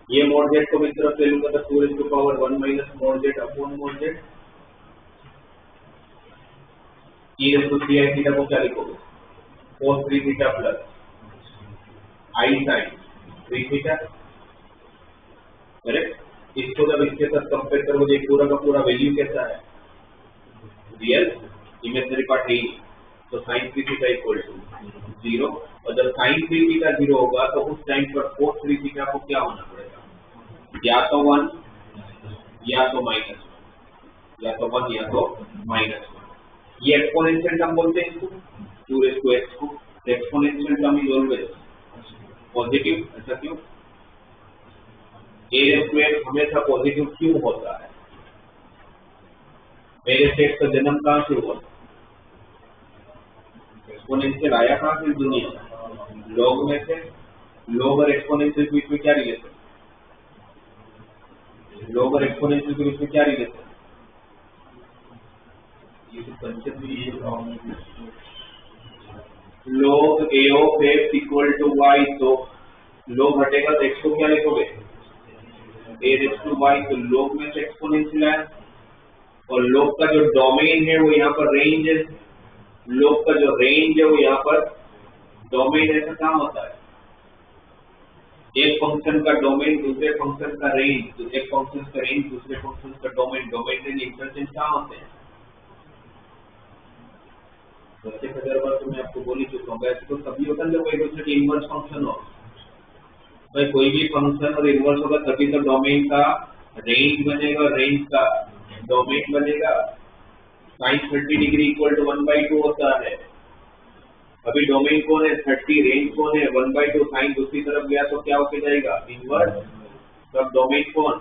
Speaker 1: ये मोड z को मैं इस तरफ ले लूंगा, तो 2 raise to power 1 minus mod z upon mod z। e raise to 3i theta को क्या लिखोगे, cos 3 theta plus i sin 3 theta, correct. इसको जब इसके साथ कंपेयर करोगे, पूरा का पूरा वैल्यू कैसा है, रियल, इमेजिनरी पार्ट नहीं, तो sin 3 थीटा इक्वल टू 0, और जब sin 3 थीटा 0 होगा तो उस टाइम पर cos 3 थीटा को क्या होना पड़ेगा, या तो 1 या तो माइनस, या तो 1 या तो माइनस 1। ये एक्सपोनेंशियल टर्म बोलते हैं इसको, 2 रेज़ टू x को। Exponential term is always positive, ऐसा क्यों, a रेज़ टू x हमेशा पॉजिटिव क्यों होता है, मेरे सेट का जन्म कहाँ से हुआ, एक्सपोनेंशियल आया कहाँ से दुनिया में, लॉग में से। लॉग और एक्सपोनेंशियल के बीच में क्या रिलेशन, लॉग और एक्सपोनेंशियल के बीच में क्या रिलेशन, ये कंसेप्ट भी log a of x equal to y, तो log हटेगा तो x को क्या लिखोगे, a रेज़ टू y, तो log में से एक्सपोनेंशियल है, और log का जो डोमेन है वो यहाँ पर रेंज है, log का जो रेंज है वो यहाँ पर डोमेन है। ऐसा कहाँ होता है, एक फंक्शन का डोमेन दूसरे फंक्शन का रेंज, तो एक फंक्शन का रेंज दूसरे फंक्शन का डोमेन, डोमेन रेंज इंटरचेंज कहाँ होते हैं, 10,000 बार तो मैं आपको बोल ही चुका हूँ। ऐसे तो तभी होता है जब एक दूसरे के इनवर्स फंक्शन हो, भाई कोई भी फंक्शन और इनवर्स होगा तभी तो डोमेन का रेंज बनेगा, रेंज का डोमेन बनेगा। sin 30 डिग्री इक्वल टू 1/2 होता है, अभी डोमेन कौन है 30, रेंज कौन है 1/2, साइन दूसरी तरफ गया तो क्या होके जाएगा इनवर्स। तब डोमेन कौन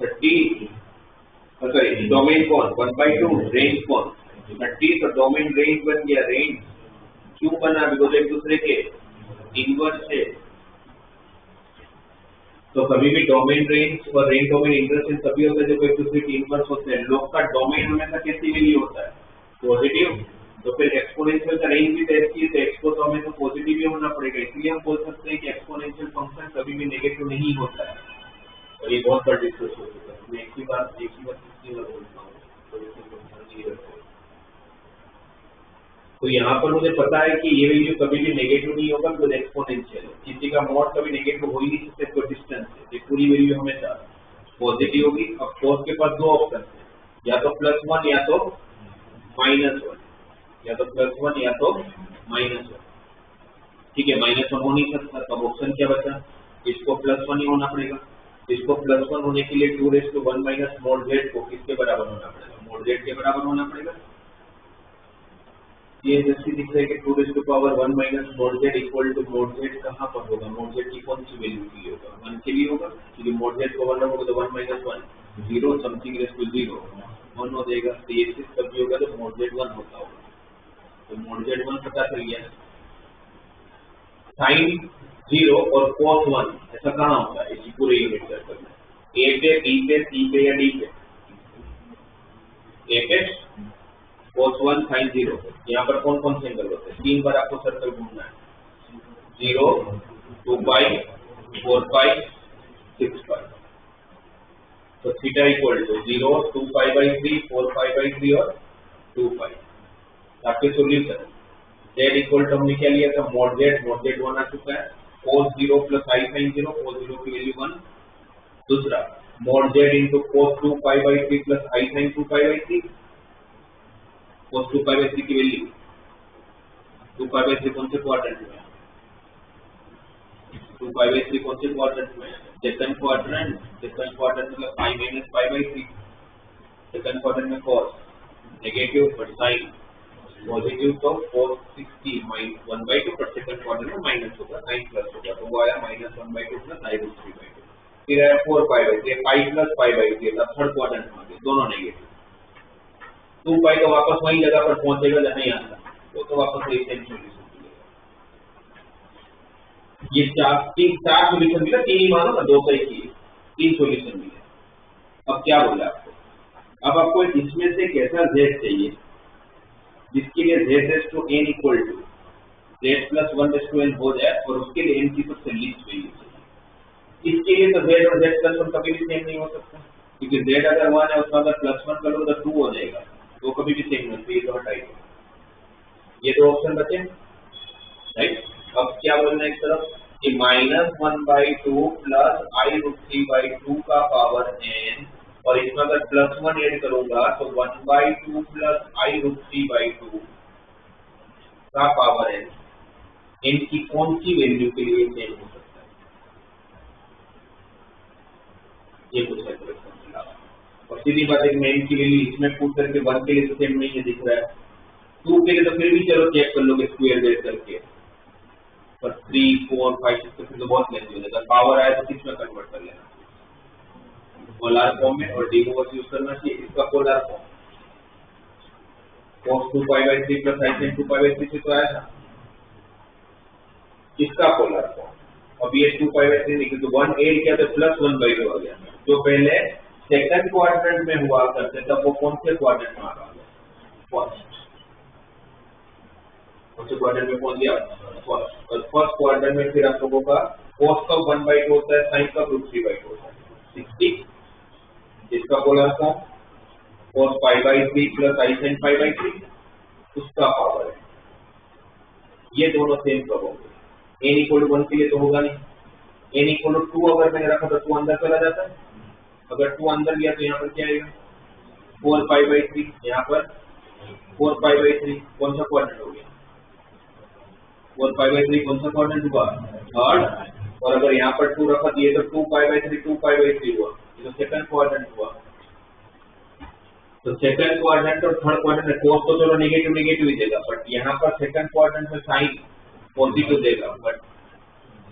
Speaker 1: 30, सॉरी डोमेन कौन 1/2, रेंज कौन 30, तो डोमेन रेंज बन गया। रेंज क्यों बना, बिकॉज एक दूसरे के इनवर्स है। तो कभी भी डोमेन रेंज और रेंज डोमेन इंटरचेंज तभी होता है जब एक दूसरे के इनवर्स होते हैं। लॉग का डोमेन हमेशा कैसी वैल्यू होता है, पॉजिटिव, तो फिर एक्सपोनेंशियल का रेंज भी ऐसी है, तो एक्स को तो हमें तो पॉजिटिव ही होना पड़ेगा। इसलिए हम बोल सकते हैं कि एक्सपोनेंशियल फंक्शन कभी भी नेगेटिव नहीं होता है, और ये बहुत बार डिस्कस हो चुका है। मैं एक ही बात कितनी बार बोलता हूँ, तो यहाँ पर मुझे पता है कि ये वैल्यू कभी भी नेगेटिव नहीं होगा, बिकॉज एक्सपोनेंशियल है। किसी का मॉड कभी नेगेटिव हो ही नहीं सकते, कोई डिस्टेंस है। ये पूरी वैल्यू हमेशा पॉजिटिव होगी। अब फोर्स के पास दो ऑप्शन है, या तो +1 या तो -1, या तो +1 या तो -1। ठीक है, -1 हो नहीं सकता, तो ऑप्शन क्या बचा, इसको +1 ही होना पड़ेगा। इसको +1 होने के लिए 2⁻1 माइनस mod z को किसके बराबर होना पड़ेगा, mod z के बराबर होना पड़ेगा। ये जैसे दिख रहा है कि 2⁻1 minus mod z equal to mod z कहाँ पर होगा, mod z की कौन सी वैल्यू के लिए होगा, 1 के लिए होगा, क्योंकि mod z को 1 रखोगे तो 1 माइनस 1 0 समथिंग रेस टू 0 1 हो जाएगा। तो ये चीज कब भी होगा तो mod z 1 होता होगा, तो mod z 1 पता चल गया। sin 0 और cos 1 ऐसा कहाँ होता है इसी पूरे यूनिट सर्कल में, a पे b पे c पे या d पे, a पे cos 1 sin 0, यहाँ पर कौन कौन से एंगल होते हैं, 3 बार आपको सर्कल घूमना है, 0 2 पाई 4 पाई 6 पाई, तो theta equal to 0 2 pi by 3 4 pi by 3 और 2 पाई। आपके सॉल्यूशन z इक्वल टू हमने क्या लिया था, mod z 1 आ चुका है, cos 0 plus i sin 0, cos 0 की वैल्यू 1। दूसरा mod z into cos 2 pi by 3 plus i sin 2 pi by 3, cos 2 pi by 3 की वैल्यू 2 पाई बाई 3 कौन से क्वाड्रेंट में है, 2 पाई बाई 3 कौन से क्वाड्रेंट में है, सेकंड क्वाड्रेंट मतलब i minus pi by 3, second quadrant में cos negative but sin positive, तो cos 60 माइनस 1/2, पर सेकंड क्वाड्रेंट में माइनस होगा, sin प्लस होगा, तो वो आया -1/2 प्लस i√3/2। फिर आया 4 pi by 3, pi plus pi by 3, तब थर्ड क्वाड्रेंट में आ गए दोनों नेगेटिव, 2 पाई तो वापस वही जगह पर पहुंचेगा जहां ही आता, तो वापस वही सेम सॉल्यूशन मिलेगा। ये चार सॉल्यूशन मिला, 3 ही मानो ना, 2 सही किए, 3 सॉल्यूशन मिले। अब क्या बोला आपको, अब आपको इसमें से कैसा z चाहिए जिसके लिए z⁻n इक्वल टू z+1/n हो जाए और उसके लिए n की सबसे लीस्ट वैल्यू चाहिए। इसके लिए तो z और z+1 कभी भी सेम नहीं हो सकता, क्योंकि z अगर 1 है उसमें अगर +1 कर लो तो 2 हो जाएगा, तो कभी भी सेम नहीं, ये तो हटाइए, ये दो ऑप्शन बचे, राइट। अब क्या बोलना है एक तरफ कि -1/2 प्लस i√3/2 का पावर n, और इसमें अगर +1 ऐड करूंगा तो 1/2 प्लस i√3/2 का पावर n, n की कौन सी वैल्यू के लिए सेम हो सकता है, ये कुछ है मिला। और सीधी बात है कि मैं n की वैल्यू इसमें पुट करके 1 के लिए तो सेम नहीं है दिख रहा है, 2 के लिए तो फिर भी चलो चेक कर लोगे स्क्वायर बेस करके, पर 3 4 5 6 तो फिर तो बहुत लेंथी हो जाएगा, पावर आया तो किस में कन्वर्ट कर लेना, पोलर फॉर्म में, और डिमोवर्स यूज करना चाहिए, इसका polar form cos 2 pi by 3 plus i sin 2 pi by 3 से तो आया था, इसका पोलर फॉर्म। अब ये 2 पाई बाई 3 निकल तो 1 ऐड किया तो +1/2 आ गया, जो पहले सेकंड क्वाड्रेंट में हुआ करते तब वो कौन से क्वाड्रेंट में आ गया, फर्स्ट, कौन से क्वाड्रेंट में पहुंच गया, फर्स्ट। और फर्स्ट क्वाड्रेंट में फिर आप लोगों का cos का 1/2 होता है, sin का √3/2 होता है 60, इसका polar form cos pi by 3 plus i sin pi by 3, उसका पावर है, ये दोनों सेम कब होंगे, n इक्वल टू 1 के लिए तो होगा नहीं, n इक्वल टू 2 अगर मैंने रखा तो 2 अंदर चला जाता है, अगर 2 अंदर गया तो यहाँ पर क्या आएगा 4 पाई बाई 3, यहाँ पर 4 पाई बाई 3 कौन सा क्वाड्रेंट हो गया, 4 पाई बाई 3 कौन सा क्वाड्रेंट हुआ, थर्ड, और अगर यहाँ पर 2 रखा दिए तो 2 पाई बाई 3 2 पाई बाई 3 हुआ, ये तो सेकंड क्वाड्रेंट हुआ। तो सेकंड क्वाड्रेंट और थर्ड क्वाड्रेंट में cos तो चलो नेगेटिव नेगेटिव ही देगा, बट यहाँ पर सेकंड क्वाड्रेंट में sin पॉजिटिव देगा, बट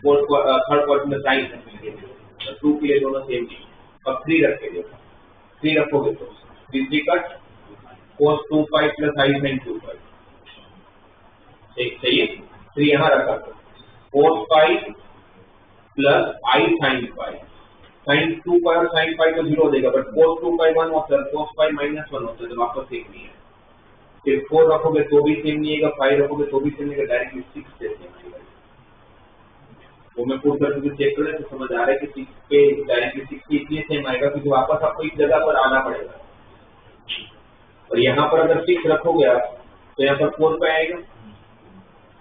Speaker 1: थर्ड क्वाड्रेंट में sin नेगेटिव, तो 2 के लिए दोनों सेम नहीं। अब 3 रख के देखो, 3 रखोगे तो 3 cut cos 2 pi plus i sin 2 पाई, सही है, 3 यहाँ रखा तो cos pi plus i sin pi, sin 2 पाई और sin पाई तो 0 देगा, बट cos 2 पाई 1 होता है, cos पाई -1 होता है, तो वापस सेम नहीं है। फिर 4 रखोगे तो भी सेम नहीं है, 5 रखोगे तो भी सेम नहीं है, डायरेक्टली 6 से सेम आएगा। वो मैं पुट करके चेक कर तो समझ आ रहा है कि 6 पे डायरेक्टली 6 पे इसलिए सेम आएगा क्योंकि वापस आपको इस जगह पर आना पड़ेगा, और यहाँ पर अगर 6 रखोगे आप तो यहाँ पर 4 पे आएगा,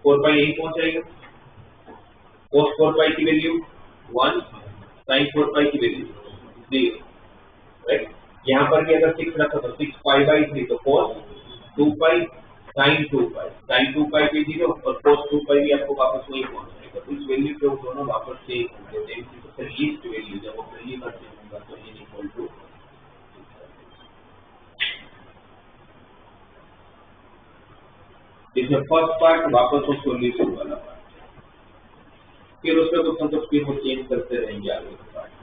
Speaker 1: 4 पाई यही पहुंच जाएगा, cos 4 पाई की वैल्यू 1, sin 4 पाई की वैल्यू 0, राइट। यहाँ पर भी अगर 6 रखो तो 6 पाई बाई 3 तो cos 2 पाई sin 2 पाई भी 0 और cos 2 पाई भी आपको वापस वही पहुंचाएगा। तो इस वैल्यू पे वो दोनों वापस से होंगे। तो लीस्ट वैल्यू जब वो पहली बार चेंज होगा तो n इक्वल टू इसमें फर्स्ट पार्ट वापस वो सॉल्यूशन वाला पार्ट, फिर उसमें कुछ ना कुछ फिर वो चेंज करते रहेंगे आगे के पार्ट।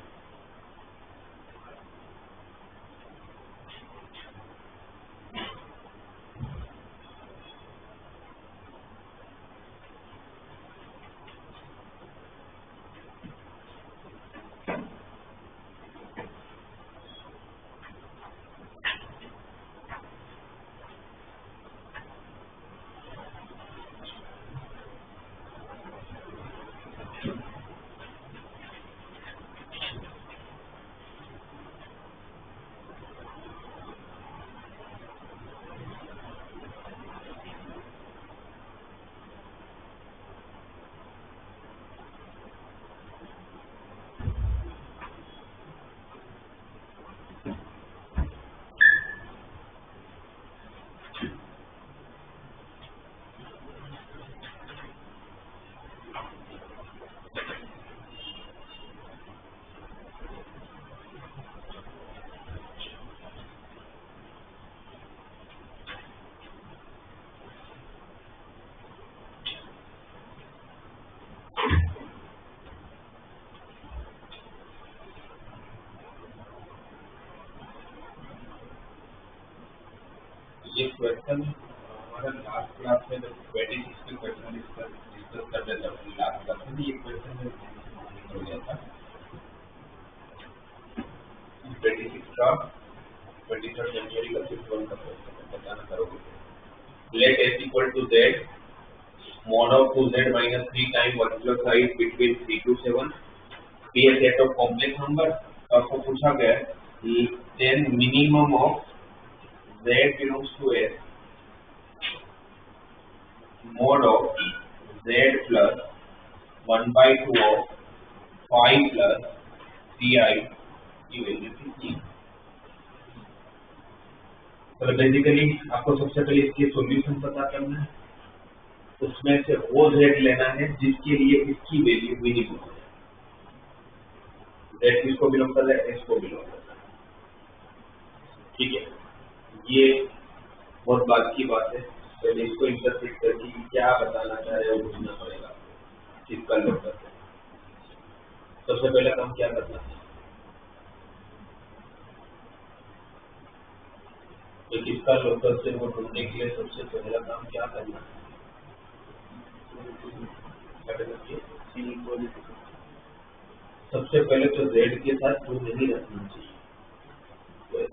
Speaker 1: ये क्वेश्चन हमारा लास्ट क्लास में जब 26 के क्वेश्चन डिस्कस कर रहे थे लास्ट क्लास में, ये क्वेश्चन हो गया था 26 का 23rd जनवरी का 61 का क्वेश्चन बताना करोगे। Let s equal to z mod of 2z minus 3 times 1 plus I between 3 to 7 be a set of complex number। आपको पूछा गया then minimum of z belongs to s mod of z plus 1 by 2 of 5 plus 3i की value कितनी है। तो basically आपको सबसे पहले इसके सॉल्यूशन पता करना है, उसमें से वो z लेना है जिसके लिए इसकी वैल्यू मिनिमम हो जाए। z किसको बिलोंग करता है, s को बिलोंग करता है। ठीक है, ये बहुत बात की बात है, पहले इसको इंटरप्रेट करके क्या बताना चाह रहे हो बुझना पड़ेगा किसका लोग करते हैं। सबसे पहले काम क्या करना है, तो किसका लोग करते हैं वो ढूंढने के लिए सबसे पहला काम क्या करना है, सबसे पहले तो z के साथ टू नहीं रखना चाहिए।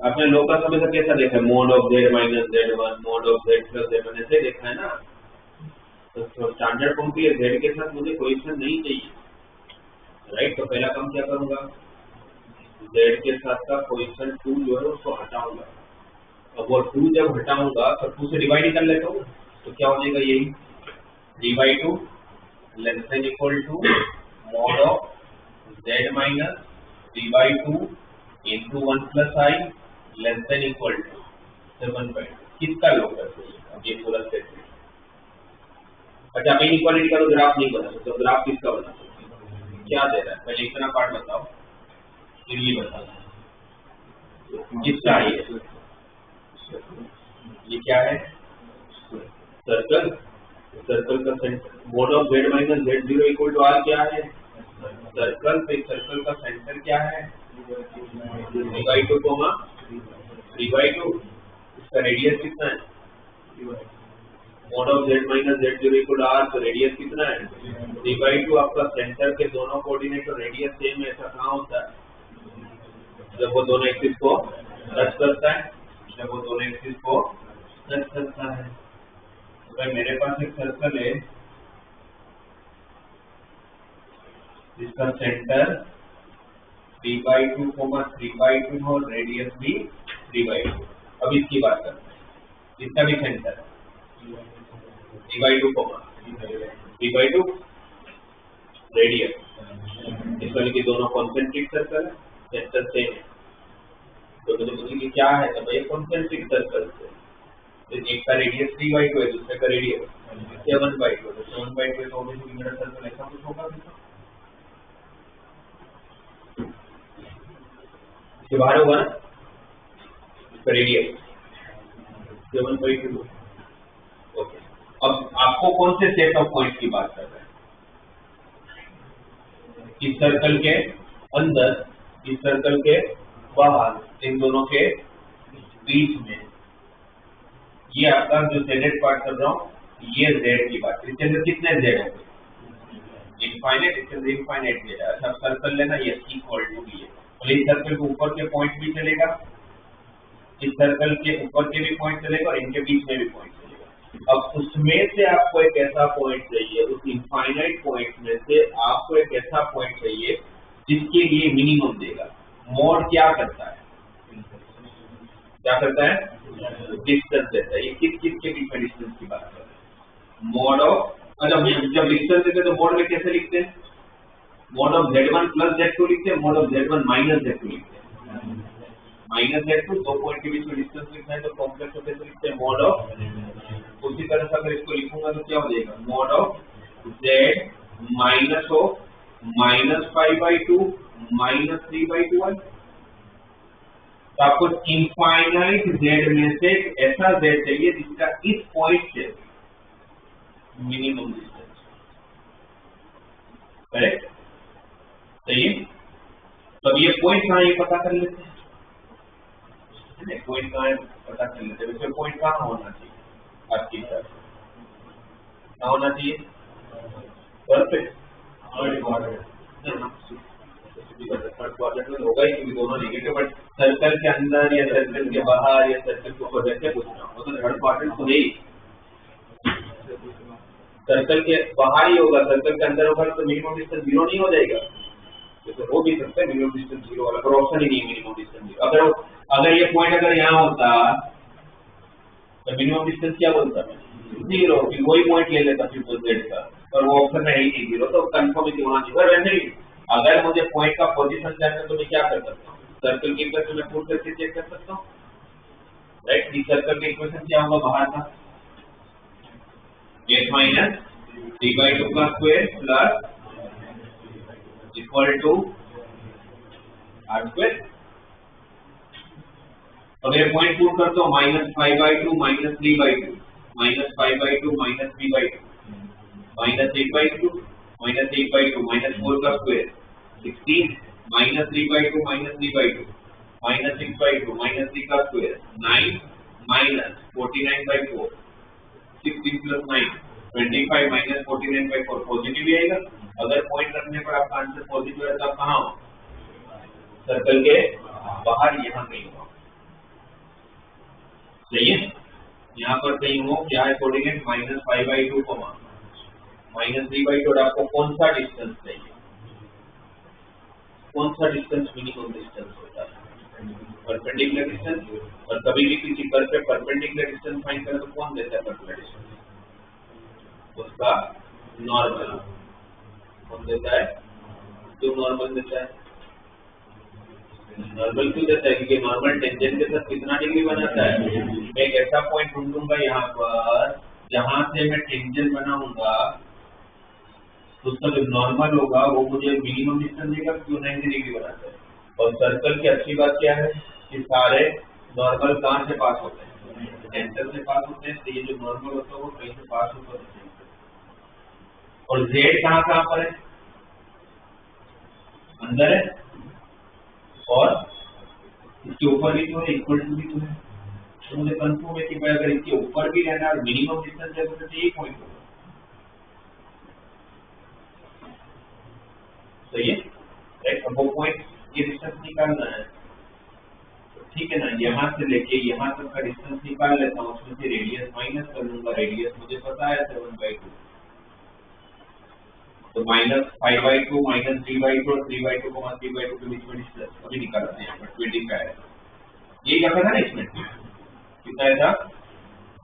Speaker 1: आपने लोग का हमेशा कैसा देखा है, mode of z minus z1 mode of z plus z1 ऐसे देखा है ना। तो स्टैंडर्ड फॉर्म के लिए z के साथ मुझे कोएफिशिएंट नहीं चाहिए, राइट। तो पहला काम क्या करूंगा, z के साथ का कोएफिशिएंट 2 जो है उसको हटाऊंगा। अब वो 2 जब हटाऊंगा तो 2 से डिवाइड ही कर लेता हूँ, तो क्या हो जाएगा यही 3/2 less than equal to mod of z minus 3/2 into 1 plus I less than equal to 7/2। किसका लोग करते हैं अब ये पूरा स्टेटमेंट। अच्छा, आप इनइक्वालिटी का तो ग्राफ नहीं बना सकते, तो ग्राफ किसका बना सकते हैं, क्या दे रहा है पहले इतना पार्ट बताओ फिर ये बताना किसका है। ये क्या है, सर्कल। सर्कल का centre mod of z minus z0 equal to r क्या है, सर्कल पे सर्कल का सेंटर क्या है 3/2 कोमा 3/2। इसका रेडियस कितना है, mode of z minus z0 equal r, तो रेडियस कितना है 3/2। आपका सेंटर के दोनों कोऑर्डिनेट और रेडियस सेम है, ऐसा कहाँ होता है, जब वो दोनों एक्सिस को टच करता है, जब वो दोनों एक्सिस को टच करता है। तो भाई मेरे पास एक सर्कल है जिसका सेंटर 3/2 कोमा 3/2 और रेडियस भी 3/2। अब इसकी बात करते हैं, इसका भी सेंटर 3/2 कोमा 3/2 रेडियस, इसका कि दोनों कॉन्सेंट्रिक सर्कल है, सेंटर सेम है। तो मुझे क्या है, तो भाई कॉन्सेंट्रिक सर्कल से एक का रेडियस 3/2 है, दूसरे का रेडियस 7/2 है, तो 7/2 तो ऑब्वियसली मेरा सर्कल ऐसा कुछ होगा। इसके बाहर होगा ना, इसका रेडियस 7/2। ओके, अब आपको कौन से सेट ऑफ पॉइंट की बात कर रहे हैं? इस सर्कल के अंदर, इस सर्कल के बाहर, इन दोनों के बीच में। ये आपका जो जेड पार्ट कर रहा हूं, ये जेड की बात। इसके अंदर कितने जेड होंगे? इनफाइनाइट, इसके अंदर इनफाइनाइट जेड। अच्छा, सर्कल लेना, ये इक्वल टू ये। और इस सर्कल के ऊपर के पॉइंट भी चलेगा, इस सर्कल के ऊपर के भी पॉइंट चलेगा और इनके बीच में भी पॉइंट चलेगा। अब उसमें से आपको एक ऐसा पॉइंट चाहिए, उस इनफाइनाइट पॉइंट में से आपको एक ऐसा पॉइंट चाहिए जिसके लिए मिनिमम देगा। मॉड क्या करता है? क्या करता है? डिस्टेंस देता है। ये किस के बीच में डिस्टेंस की बात कर रहे हैं? मॉड ऑफ, जब डिस्टेंस देते हैं तो मॉड में कैसे लिखते हैं? Mod of z1 plus z2 लिखते हैं, mod of z1 minus z2 लिखते हैं। माइनस z2 दो पॉइंट के बीच में डिस्टेंस लिखना है तो कॉम्प्लेक्स में कैसे लिखते हैं? Mod of. उसी तरह से अगर इसको लिखूंगा तो क्या हो जाएगा? Mod of z minus of -5/2 -3/2। तो आपको इनफाइनाइट z में से ऐसा z चाहिए जिसका इस पॉइंट से मिनिमम डिस्टेंस। करेक्ट? सही है। तो ये पॉइंट कहाँ, ये पता कर लेते हैं। पॉइंट कहाँ है पता कर लेते हैं। वैसे पॉइंट कहाँ होना चाहिए आपके हिसाब से? कहाँ होना चाहिए? परफेक्ट थर्ड क्वाड्रेंट में होगा ही, क्योंकि दोनों नेगेटिव। बट सर्कल के अंदर या सर्कल के बाहर या सर्कल के ऊपर जैसे कुछ ना हो तो थर्ड क्वाड्रेंट तो नहीं, सर्कल के बाहर ही होगा। सर्कल के अंदर होगा तो मिनिमम डिस्टेंस 0 नहीं हो जाएगा। जैसे हो भी सकता है मिनिमम डिस्टेंस 0 वाला, पर ऑप्शन ही नहीं मिनिमम डिस्टेंस 0। अगर ये पॉइंट अगर यहाँ होता तो मिनिमम डिस्टेंस क्या बोलता है? 0। फिर वही पॉइंट ले लेता फिर जेड का, पर वो ऑप्शन में है ही नहीं 0, तो कंफर्म होना चाहिए। पर वैसे ही अगर मुझे पॉइंट का पोजीशन जानना है तो मैं क्या कर सकता हूँ? सर्कल की इक्वेशन में पुट करके चेक कर सकता हूँ। राइट, इस सर्कल की इक्वेशन क्या होगा बाहर का? 8 माइनस 3/2 का square plus equal to r square. अब ये पॉइंट पुट करता हूँ, -5/2 -3/2 -5/2 -3/2 -8/2 -8/2 -4 का स्क्वायर 16 -3/2 -3/2 -6/2 -3 का स्क्वायर 9 -49/4 16 + 9 25 -49/4 पॉजिटिव ही आएगा। अगर पॉइंट रखने पर आपका आंसर पॉजिटिव है तब कहाँ हो? सर्कल के बाहर यहाँ कहीं हो। सही है, यहाँ पर कहीं हो। क्या है कोऑर्डिनेट? -5/2 -3/2। आपको कौन सा डिस्टेंस चाहिए? कौन सा डिस्टेंस मिनिमम डिस्टेंस होता है? Perpendicular distance. और कभी भी किसी कर्व पे परपेंडिकुलर डिस्टेंस फाइंड करें तो कौन देता है परपेंडिकुलर डिस्टेंस? उसका नॉर्मल। कौन देता है? जो नॉर्मल देता है। नॉर्मल क्यों देता है? क्योंकि नॉर्मल टेंजेंट के साथ कितना डिग्री बनाता है? मैं एक ऐसा पॉइंट ढूंढूंगा यहाँ पर जहां से मैं टेंजेंट बनाऊंगा, तो उसका जो नॉर्मल होगा वो मुझे मिनिमम डिस्टेंस देगा, क्योंकि 90 डिग्री बनाता है। और सर्कल की अच्छी बात क्या है कि सारे नॉर्मल कहाँ से पास होते हैं? सेंटर से पास होते हैं। तो ये जो नॉर्मल होता है वो कहीं से पास होता है। और जेड कहाँ कहाँ पर है? अंदर है और इसके ऊपर भी तो है, इक्वल टू भी तो है। तो मुझे कंफर्म है कि भाई अगर इसके ऊपर भी रहना और मिनिमम डिस्टेंस है तो यही पॉइंट होगा। सही है, राइट। अब वो पॉइंट ये डिस्टेंस निकालना है, तो ठीक है ना। यहाँ से लेके यहाँ तक का डिस्टेंस निकाल लेता हूँ, उसमें से रेडियस माइनस कर लूंगा। रेडियस मुझे पता है 7/2, तो -5/2 -3/2 और 3/2 को 3/2 के बीच में डिस्टेंस अभी निकालते हैं। 25 है, यही रखा था ना इसमें। कितना था?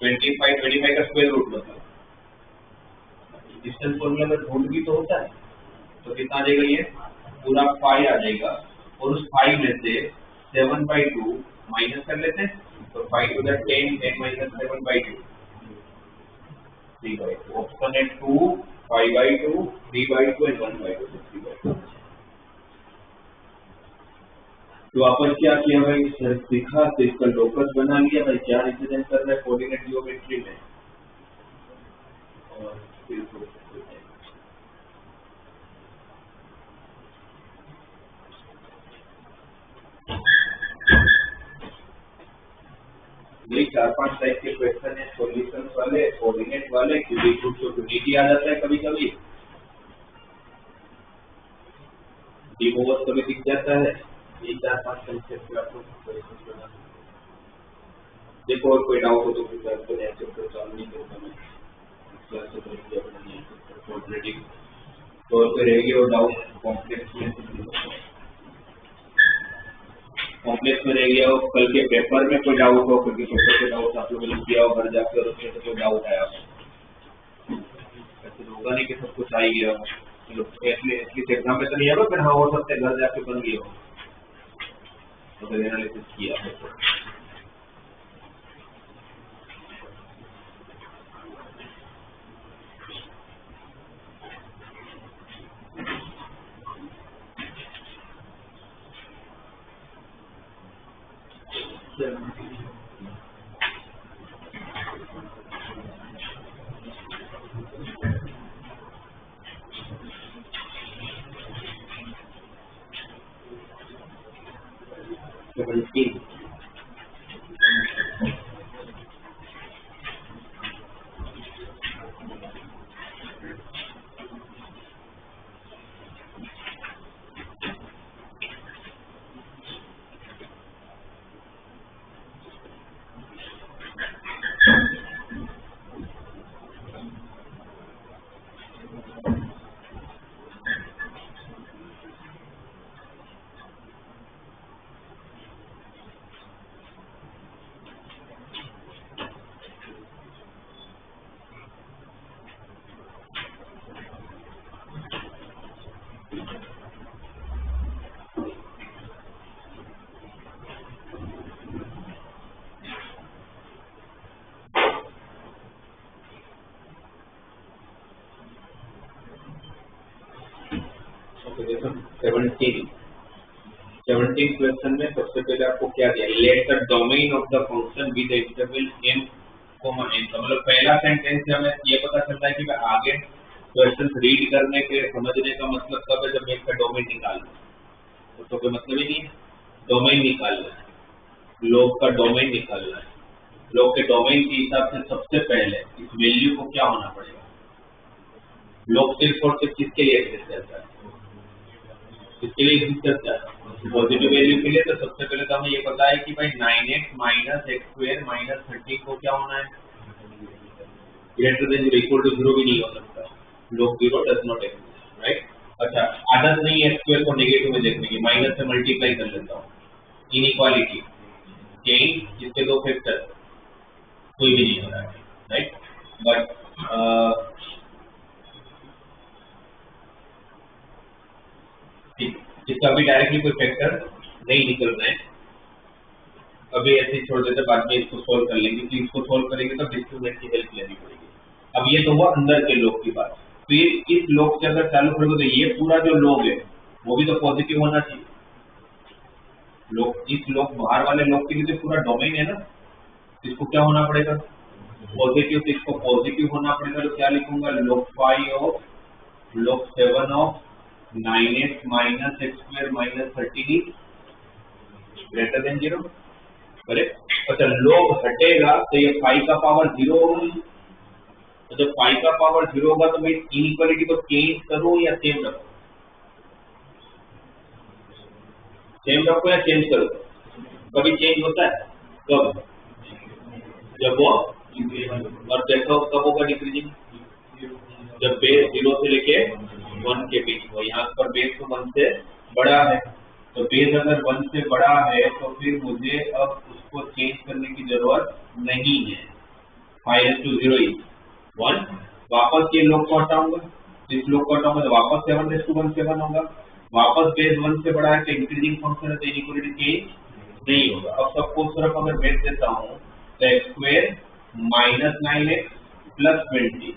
Speaker 1: 25 का स्क्वायर रूट। मतलब डिस्टेंस फॉर्मूला में रूट भी तो होता है, तो कितना आ जाएगा? ये पूरा 5 आ जाएगा। और उस 5 में से 7/2 माइनस कर लेते हैं, तो 5 to the 10 minus 7 by 2 3 by 2 option है 2 5 by 2 3 by 2 and 1 by 2 3 by 2। तो अपन क्या किया भाई सर सीखा तो इसका लोकस बना लिया भाई क्या रिप्रेजेंट कर रहा है कोऑर्डिनेट जियोमेट्री में और फिर ये 4-5 टाइप के क्वेश्चन है सॉल्यूशंस वाले कोऑर्डिनेट वाले क्यूबिक रूट तो यूनिटी आ जाता है कभी कभी डिमोवर्स कभी दिख जाता है ये 4-5 कंसेप्ट पे आपको सॉल्यूशन करना देखो और कोई डाउट हो तो फिर आपको नया चैप्टर सॉल्व नहीं करूंगा मैं क्लास से पहले अपना नया चैप्टर ऑलरेडी तो फिर रहेगी और डाउट कॉम्प्लेक्स में रह गया हो कल के पेपर में कोई डाउट हो क्योंकि पेपर के डाउट आप लोगों ने किया हो घर जाकर उसमें से कोई डाउट आया ऐसे होगा नहीं कि सब कुछ आ ही गया हो चलो एटलीस्ट एग्जाम में तो नहीं आएगा फिर हाँ हो सकता है घर जाके बन गया हो तो एनालिसिस किया है सेवनटीन क्वेश्चन में सबसे पहले आपको क्या दिया let the domain of the function with interval m n मतलब पहला सेंटेंस से हमें ये पता चलता है कि मैं आगे क्वेश्चन रीड करने के समझने का मतलब कब है जब मैं इसका डोमेन निकालूं तो कोई मतलब ही नहीं है डोमेन निकालना है लोग का डोमेन निकालना है लोग के डोमेन के हिसाब से सबसे पहले इस वैल्यू को क्या होना पड़ेगा लोग सिर्फ और सिर्फ किसके लिए एग्जिस्ट करता है किसके लिए एग्जिस्ट करता है पॉजिटिव वैल्यू के लिए तो सबसे पहले तो हमें ये पता है कि भाई 9x minus x square minus 13 को क्या होना है ग्रेटर देन इक्वल टू 0 भी नहीं हो सकता लोग 0 डज नॉट एग्जिस्ट राइट अच्छा आदत नहीं है स्क्वायर को नेगेटिव में देखने की माइनस से मल्टीप्लाई कर लेता हूँ इनइक्वालिटी चेंज जिसके दो फैक्टर कोई भी नहीं हो रहा है राइट बट इसका भी डायरेक्टली कोई फैक्टर नहीं निकल रहा है अभी ऐसे ही छोड़ देते बाद में इसको सोल्व कर लेंगे कि इसको सोल्व करेंगे तो डिस्क्रिमिनेंट की हेल्प लेनी पड़ेगी अब ये तो हुआ अंदर के लोग की बात फिर इस लोग से अगर चालू करोगे तो ये पूरा जो लोग है वो भी तो पॉजिटिव होना चाहिए लोग इस लोग बाहर वाले लोग के लिए तो पूरा डोमेन है ना इसको क्या होना पड़ेगा पॉजिटिव तो इसको पॉजिटिव होना पड़ेगा तो क्या लिखूंगा log 5 of log 7 of 9x minus x square minus 13 greater than 0 correct अच्छा log हटेगा तो ये 5 का पावर 0 होगा तो जब 5 का पावर 0 होगा तो मैं इनइक्वालिटी को चेंज करूं या सेम रखूं या चेंज करूं कभी चेंज होता है कब जब वो और देखो कब होगा डिक्रीजिंग जब बेस 0 से लेके 1 के बीच हो यहाँ पर बेस तो 1 से बड़ा है तो बेस अगर 1 से बड़ा है तो फिर मुझे अब उसको चेंज करने की जरूरत नहीं है 5 to 0 is 1 वापस ये लोग को हटाऊंगा इस लोग को हटाऊंगा तो वापस 7 to 1 7 होगा वापस बेस 1 से बड़ा है तो इंक्रीजिंग फंक्शन है तो इनइक्वालिटी चेंज नहीं होगा। अब सपोज सिर्फ अगर मैं देता हूँ तो x square minus 9x plus 20,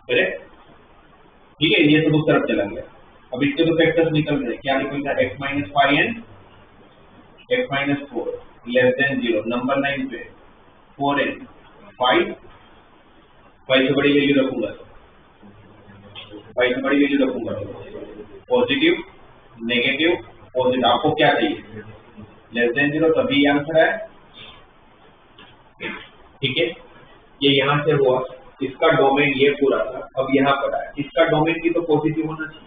Speaker 1: correct? ठीक है, ये तो दूसरी तरफ चला गया। अब इसके तो फैक्टर्स निकल रहे, क्या निकल रहा है? x minus 5n x minus 4 less than 0, number 9 पे 4n 5 से बड़ी वैल्यू रखूंगा, 5 से बड़ी वैल्यू रखूंगा, पॉजिटिव नेगेटिव पॉजिटिव, आपको क्या चाहिए? लेस देन 0, तभी आंसर है। ठीक है, ये यहां से हुआ, इसका डोमेन ये पूरा था, अब यहाँ पर है, इसका डोमेन भी तो पॉजिटिव होना चाहिए।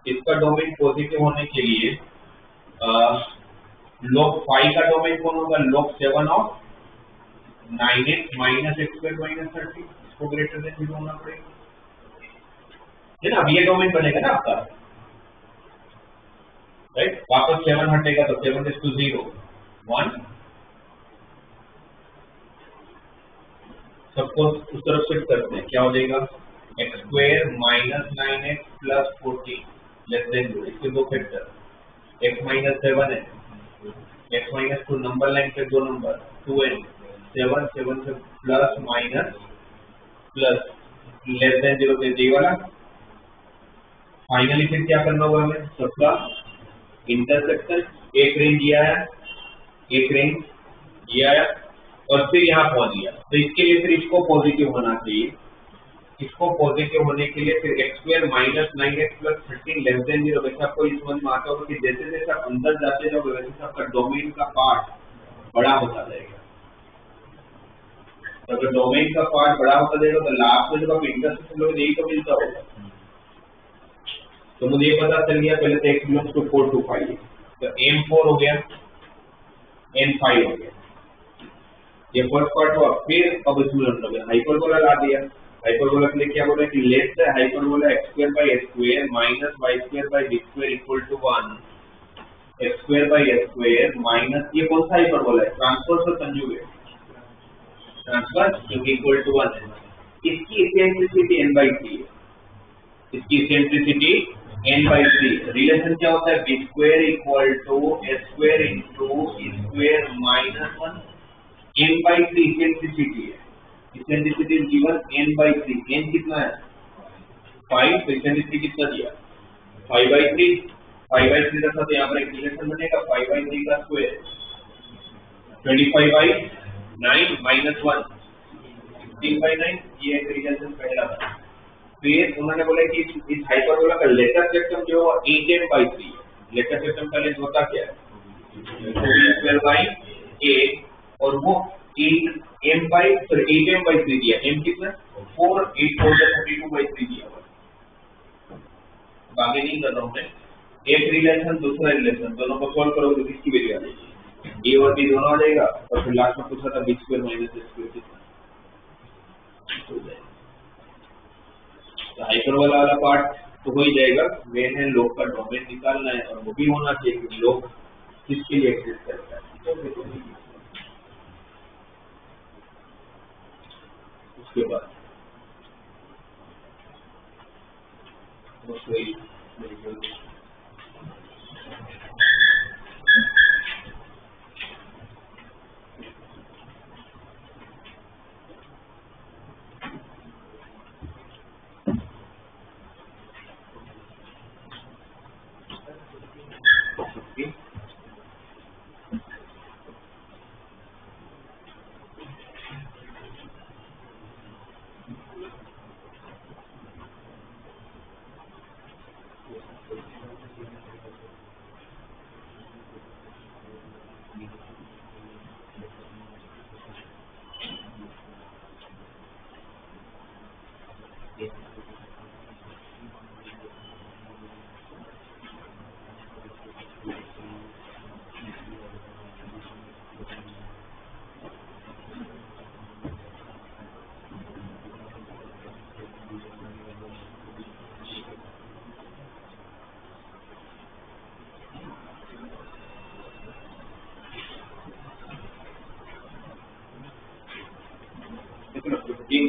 Speaker 1: इसका डोमेन पॉजिटिव होने के लिए log 5 का डोमेन कौन होगा? log 7 of 9x minus x square minus 30, इसको ग्रेटर देन 0 होना पड़ेगा, है ना? अब ये डोमेन बनेगा ना आपका, राइट? वापस 7 हटेगा तो 7 is to 0 1, सबको उस तरफ शिफ्ट करते हैं, क्या हो जाएगा? X square minus 9x plus 14 less than 0, इसके दो फैक्टर, x माइनस 7 है, x माइनस 2, नंबर लाइन पे दो नंबर 2n 7 से plus minus plus less than 0 दे दी वाला। फाइनली फिर क्या करना होगा हमें? सबका इंटरसेक्शन, एक रेंज दिया है, एक रेंज दिया है, और फिर यहाँ पहुंच गया, तो इसके लिए फिर इसको पॉजिटिव होना चाहिए। इसको पॉजिटिव होने के लिए फिर x square minus 9x plus 13 less than 0। वैसे आपको इस समझ में आता होगा कि जैसे जैसे आप अंदर जाते जाओगे वैसे आपका डोमेन का पार्ट बड़ा होता जाएगा। तो अगर डोमेन का पार्ट बड़ा होता जाएगा तो लास्ट में जब आप इंटरसेक्शन लोगे यही तो मिलता होगा। तो मुझे ये पता चल गया पहले तो x बिलोंग्स टू 4 to 5, तो m4 हो गया, n5 हो गया, ये फर्स्ट पार्ट हुआ। फिर अब इसमें हम लोग हाइपरबोला ला दिया। हाइपरबोला के लिए क्या बोल रहे हैं कि let the hyperbola x square by s square minus y square by d square equal to 1, x square by s square minus, ये कौन सा हाइपरबोला है? ट्रांसवर्स और कंजुगेट, ट्रांसवर्स क्योंकि इक्वल टू 1 है। इसकी इसेंट्रिसिटी n/3 है, इसकी इसेंट्रिसिटी n/3। रिलेशन क्या होता है? b square equal to s square into e square minus 1, n/3 eccentricity है। Eccentricity is given n/3, n कितना है? 5, तो इसेंट्रिसिटी कितना दिया? 5/3। 5/3 का साथ यहाँ पर एक रिलेशन बनेगा, 5/3 का स्क्वायर 25/9 माइनस 1 16/9, ये एक रिलेशन पहला था। फिर उन्होंने बोला कि इस हाइपरबोला का लेटर सेक्टम जो 8m/3 है। लेटर सेक्टम का लेंथ होता क्या है? 4m/8, और वो 8m/3 दिया, m कितना? 4, 8 4 32/3 दिया हुआ। आगे नहीं कर रहा हूं मैं, एक रिलेशन दूसरा रिलेशन, दोनों को सॉल्व करोगे तो किसकी वैल्यू आ जाएगी? a और b दोनों आ जाएगा, और फिर लास्ट में पूछा था b square minus a square कितना हो जाएगा। तो हाइपरबोला वाला पार्ट तो हो ही जाएगा, मेन है लोग का डोमेन निकालना है, और वो भी होना चाहिए कि लोग किसके लिए एग्जिस्ट करता है। उसके बाद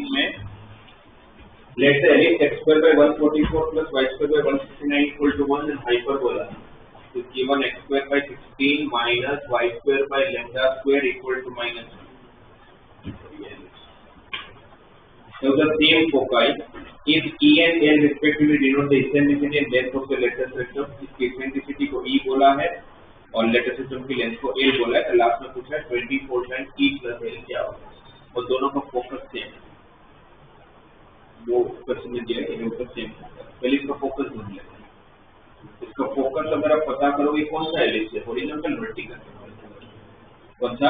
Speaker 1: में let the ellipse x square by 144 plus y square by 169 equal to 1 and hyperbola is given x square by 16 minus y square by lambda square equal to minus 1. So the same foci, if E and L respectively denote the eccentricity and length of the lattice system, इसकी eccentricity को E बोला है और lattice system की length को L बोला है, तो लास्ट में पूछा है 24 times E plus L क्या होगा, और दोनों का फोकस सेम है, दो क्वेश्चन में दिया है कि सेम फोकस, पहले इसका फोकस ढूंढ लेते हैं। इसका फोकस अगर आप पता करोगे कौन सा एलिप्स है, हॉरिजॉन्टल वर्टिकल, कौन सा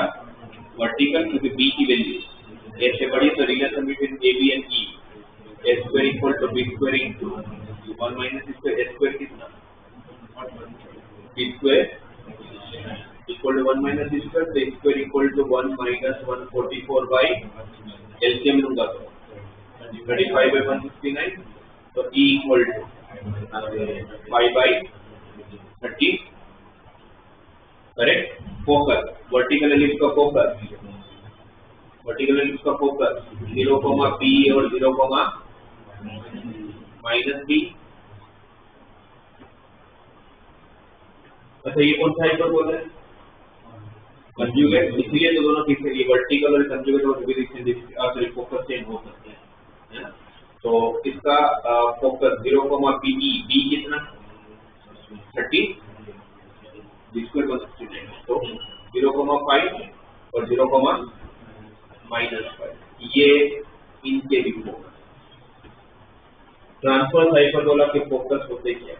Speaker 1: वर्टिकल, क्योंकि बी की वैल्यू ए से बड़ी, तो relation between A B and E A square equal to B square into 1 minus square, A square कितना, B square equal to 1 minus square, तो square equal to 1 minus 144 by LCM लूंगा तो 35 by 169, तो E equal to 5 by 30, correct. Focus vertical ellipse का focus, vertical ellipse का focus 0, P और 0, minus B। अच्छा ये कौन सा हाइपरबोला है, कंजुगेट, इसलिए तो दोनों किससे, ये वर्टिकल और कंजुगेट और सॉरी फोकस सेम हो सकते हैं, है ना। तो इसका फोकस 0, PE, B कितना 30, B स्क्वायर 169, तो 0,5 और 0, -5, ये इनके भी फोकस। ट्रांसवर्स हाइपरबोला के फोकस होते क्या,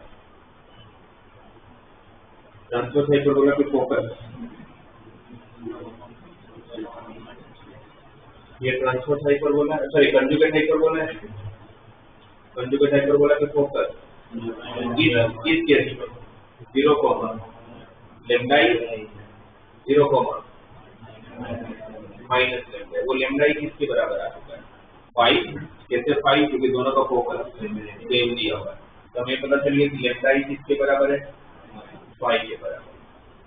Speaker 1: ट्रांसवर्स हाइपरबोला के फोकस, ये transverse hyperbola, sorry conjugate hyperbola है, कंजुगेट हाइपरबोला के फोकस इस केस में 0, लैम्डा ई 0, माइनस लैम्डा, वो लैम्डा ई किसके बराबर आ चुका है 5, कैसे 5, क्योंकि दोनों का फोकस सेम दिया हुआ है, तो हमें पता चलिए कि लैम्डा ई किसके बराबर है 5 के बराबर,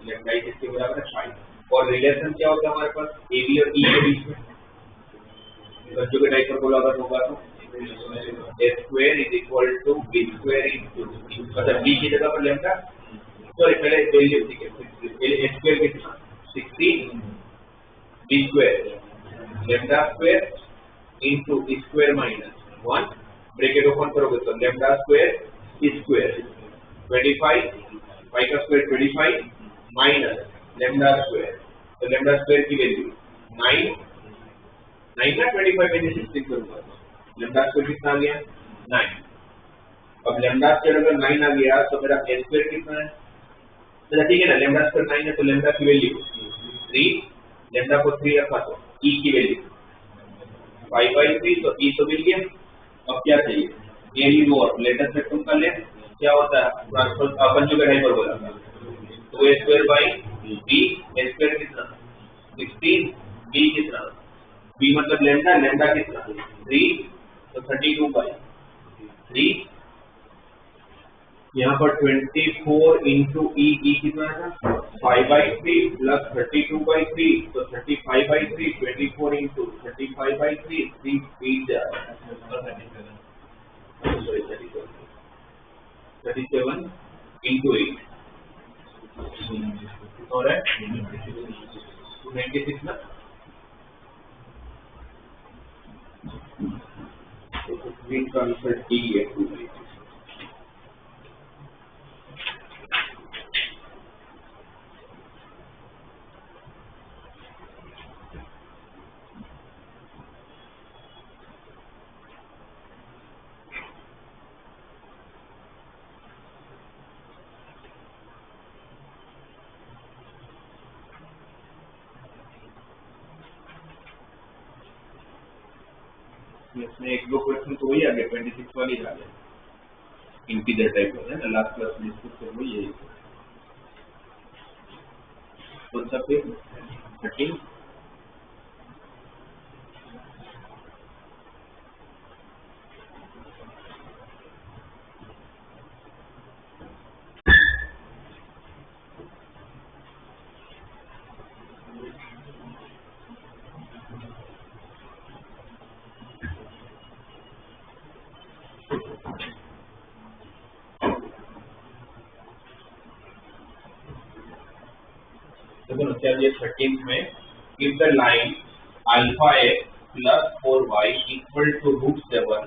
Speaker 1: लैम्डा ई किसके बराबर है 5, और रिलेशन क्या होता है हमारे पास ए बी और ई के बीच में, कंजुगेट हाइपरबोला अगर होगा तो A square is equal to B square into, मतलब बी की जगह पर लैम्डा, सॉरी पहले वैल्यू ठीक है, ए स्क्वायर कितना 16, b square lambda square into square minus 1, bracket open करोगे तो लैम्डा स्क्वायर स्क्वायर 25, पाई का स्क्वायर 25 माइनस लैम्डा स्क्वायर, तो लैम्डा स्क्वायर की वैल्यू 9 ना 25 में 16 करूंगा, लैम्डा स्क्वायर कितना आ गया 9, अब लैम्डा स्क्वायर अगर 9 आ गया तो मेरा ए स्क्वायर कितना है, तो ठीक है ना, लैम्डा स्क्वायर 9 है तो लैम्डा की वैल्यू 3, लैम्डा को 3 रखा तो ई की वैल्यू 5/3, तो ई तो मिल गया, अब क्या चाहिए ए बी और लेटेस्ट स्पेक्ट्रम का लेंथ क्या होता है, ट्रांसफर कंजुगेट हाइपरबोला, तो A square by B, A square कितना 16, बी कितना, बी मतलब लैम्डा, लैम्डा कितना 3, तो 32/3, यहाँ पर 24 इंटू ई कितना था 5/3 प्लस 32/3, तो 35/3, 24 इंटू 35/3, 37 इंटू 8, और 296 ना, तो स्क्रीन का आंसर डी है 296। इसमें एक दो क्वेश्चन तो वही आ गए, 26 वाली आ गए, इंटीजर टाइप होता है ना, लास्ट क्लास में डिस्कस कर वही है, कौन सा पेज 13, देखो ना चलिए 13th में if the line alpha x plus 4y equal to √7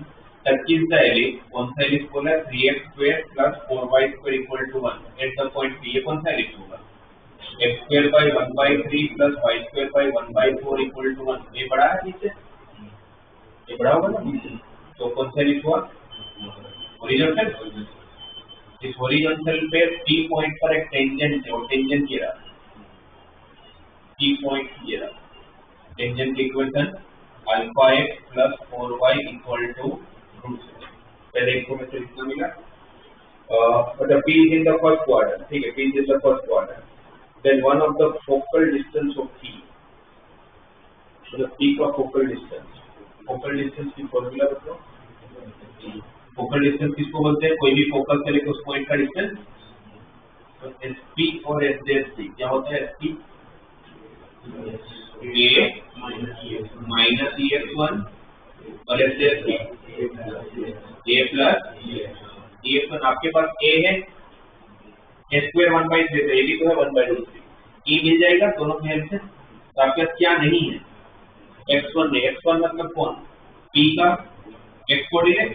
Speaker 1: touches the ellipse, कौन सा ellipse बोला है 3x square plus 4y square equal to 1 at the point P, ये कौन सा ellipse होगा x square by 1 by 3 plus y square by 1 by 4 equal to 1, ये बड़ा है नीचे, ये बड़ा होगा ना नीचे, तो कौन सा ellipse हुआ हॉरिजॉन्टल। इस हॉरिजॉन्टल पे P पॉइंट पर एक टेंजेंट है और टेंजेंट ये रहा P पॉइंट ये रहा, टेंजेंट की equation alpha x plus 4y equal to √7, पहले एक को में से इतना मिला, मतलब P is in the first quadrant, ठीक है, P is in the first quadrant, then one of the focal distance of P, मतलब P का focal distance की फॉर्मूला बताओ, फोकल डिस्टेंस किसको बोलते हैं, कोई भी फोकस से लेकर उस पॉइंट का डिस्टेंस, तो SP और SDST क्या होता है, SP A माइनस EX1 और SDST A प्लस EX1, आपके पास A है S स्क्वायर 1/3 है, ये भी तो है 1/3, E मिल जाएगा दोनों की हेल्प से, तो आपके पास क्या नहीं है X1 नहीं, X1 मतलब कौन P का X कोऑर्डिनेट,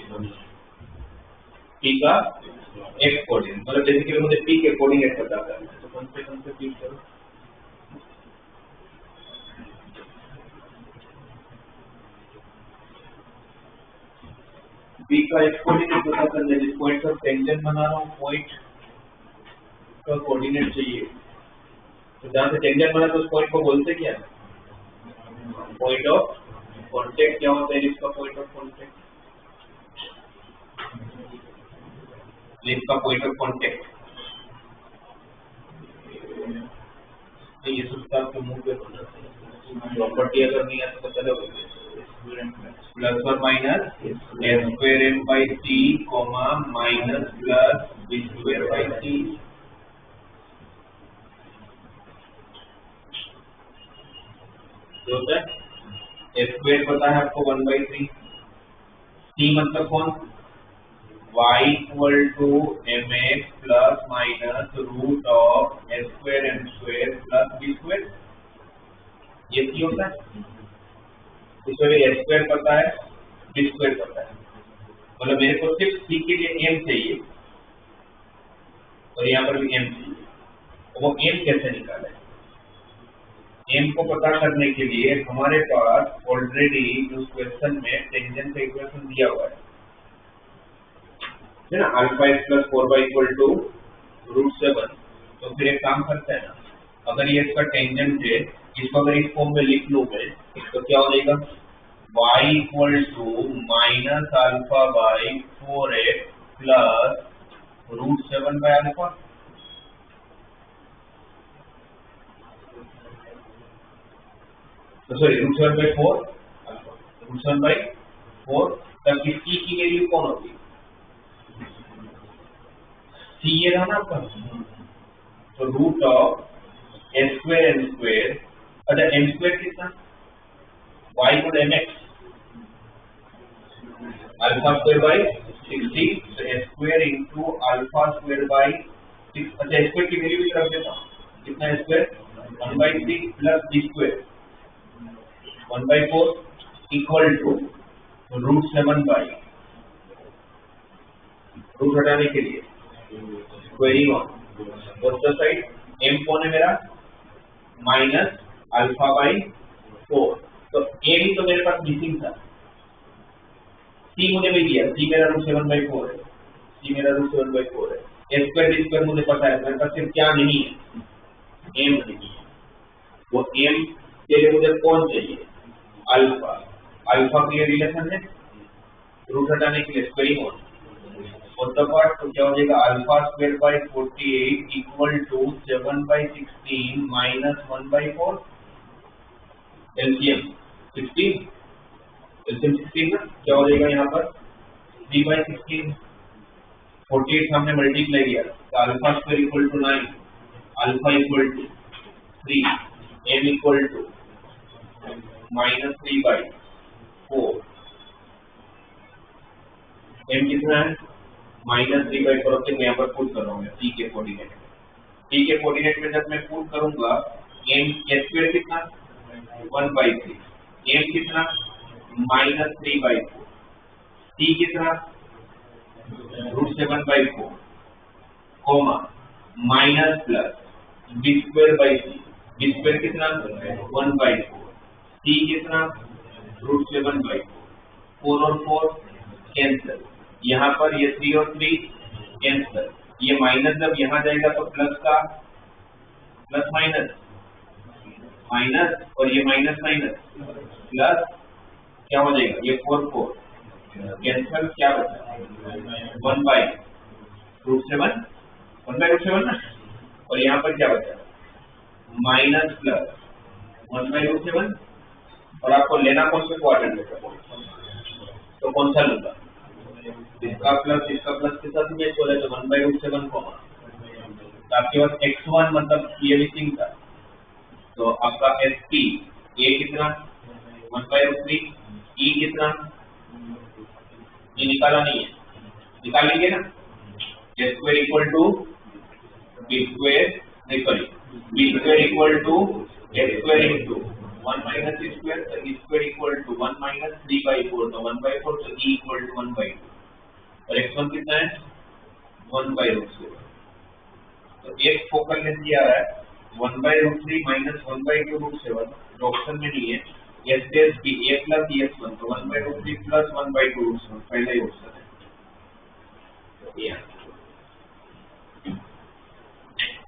Speaker 1: P का X कोऑर्डिनेट, मतलब बेसिकली मुझे P के कोऑर्डिनेट पता करना है, तो कौन से P करो, P का X कोऑर्डिनेट पता करना है, जिस पॉइंट पर टेंजेंट बना रहा हूँ पॉइंट का कोऑर्डिनेट चाहिए, तो जहाँ से टेंजेंट बना तो उस पॉइंट को बोलते क्या है, पॉइंट ऑफ कांटेक्ट। क्या होता है इसका पॉइंट ऑफ कांटेक्ट, इसका पॉइंट ऑफ कांटेक्ट ये सूत्र आपके मुंह पे प्रॉपर्टी अगर नहीं है तो चलो प्लस और minus s square m by c minus plus b square by c, जो होता है s स्क्वायर पता है आपको 1/3, c मतलब कौन y इक्वल टू mx plus minus root of s square m square plus b square, ये c होता है, इसमें भी s स्क्वायर पता है b स्क्वायर पता है, मतलब मेरे को सिर्फ c के लिए m चाहिए और यहाँ पर भी m चाहिए, तो वो m कैसे निकाले, m को पता करने के लिए हमारे पास ऑलरेडी उस क्वेश्चन में टेंजेंट का इक्वेशन दिया हुआ है ना, alpha x plus 4y equal to √7, तो फिर एक काम करते हैं ना, अगर ये इसका टेंजेंट है, इसको अगर इस फॉर्म में लिख लूं मैं तो क्या हो जाएगा y equal to minus alpha by 4x plus √7 by alpha, तो सॉरी √7/4 अल्फा, √7/4, तब इसकी की वैल्यू कौन होगी, c ये रहा ना आपका, तो root of s square m square, अच्छा m स्क्वायर कितना y गुण mx अल्फा स्क्वायर बाई 60, तो s स्क्वायर इंटू अल्फा स्क्वायर बाई 6, अच्छा s स्क्वायर की वैल्यू भी रख देता हूँ, कितना s square 1/3 plus b square 1/4 equal to √7 root हटाने के लिए squaring on both the side, m कौन है मेरा माइनस अल्फा बाई 4, तो a भी तो मेरे पास मिसिंग था, c मुझे मिल गया, c मेरा √7/4 है, c मेरा √7/4 है, s स्क्वायर b स्क्वायर मुझे पता है, मेरे पास सिर्फ क्या नहीं है m नहीं है, वो m के लिए मुझे कौन चाहिए अल्फा, अल्फा के लिए रिलेशन है रूट हटाने के लिए स्क्वायरिंग ऑन और द पार्ट, तो क्या हो जाएगा alpha square by 48 equal to 7/16 minus 1/4, LCM 16 ना, क्या हो जाएगा यहाँ पर 3/16, 48 हमने मल्टीप्लाई किया तो alpha square equal to 9, alpha equal to 3, m equal to minus 3/4, m कितना है -3/4, मैं यहाँ पर पुट कर रहा हूँ t के कोऑर्डिनेट में, t के कोऑर्डिनेट में जब मैं पुट करूंगा एम स्क्वायर कितना 1/3, एम कितना -3/4, सी कितना √7/4, comma minus plus b²/c, b² कितना 1/4, c कितना √7/4, 4 और 4 कैंसिल, यहाँ पर ये 3 और 3 कैंसिल, ये माइनस जब यहाँ जाएगा तो प्लस का प्लस माइनस माइनस और ये माइनस माइनस प्लस क्या हो जाएगा, ये 4 4 कैंसिल, क्या बचा 1/√7, 1/√7 ना, और यहाँ पर क्या बचा माइनस प्लस 1/√7, और आपको लेना कौन से क्वाड्रेंट में, तो कौन सा लूंगा, इसका प्लस के साथ मैच हो रहा है, तो 1/√7 को तो आपके पास x1 मतलब ये मिसिंग था, तो आपका SP a कितना 1/√3, e कितना, ये निकाला नहीं है, निकाल लेंगे ना, a² इक्वल टू b² नहीं sorry b² equal to a² into 1 minus e², तो e² इक्वल टू 1 माइनस 3/4, तो 1/4, तो e इक्वल टू 1/2, और x1 कितना है 1/√7, तो एक फोकल लेंथ ये आ रहा है 1/√3 माइनस 1/2√7, जो ऑप्शन में नहीं है, s डेश की a प्लस x1, तो 1/√3 प्लस 1/2√7 पहला ही ऑप्शन है, तो ये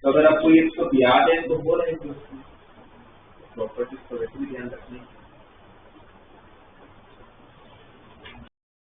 Speaker 1: तो अगर आपको ये सब याद है तो बोला है प्रॉपर्टीज को वैसे भी ध्यान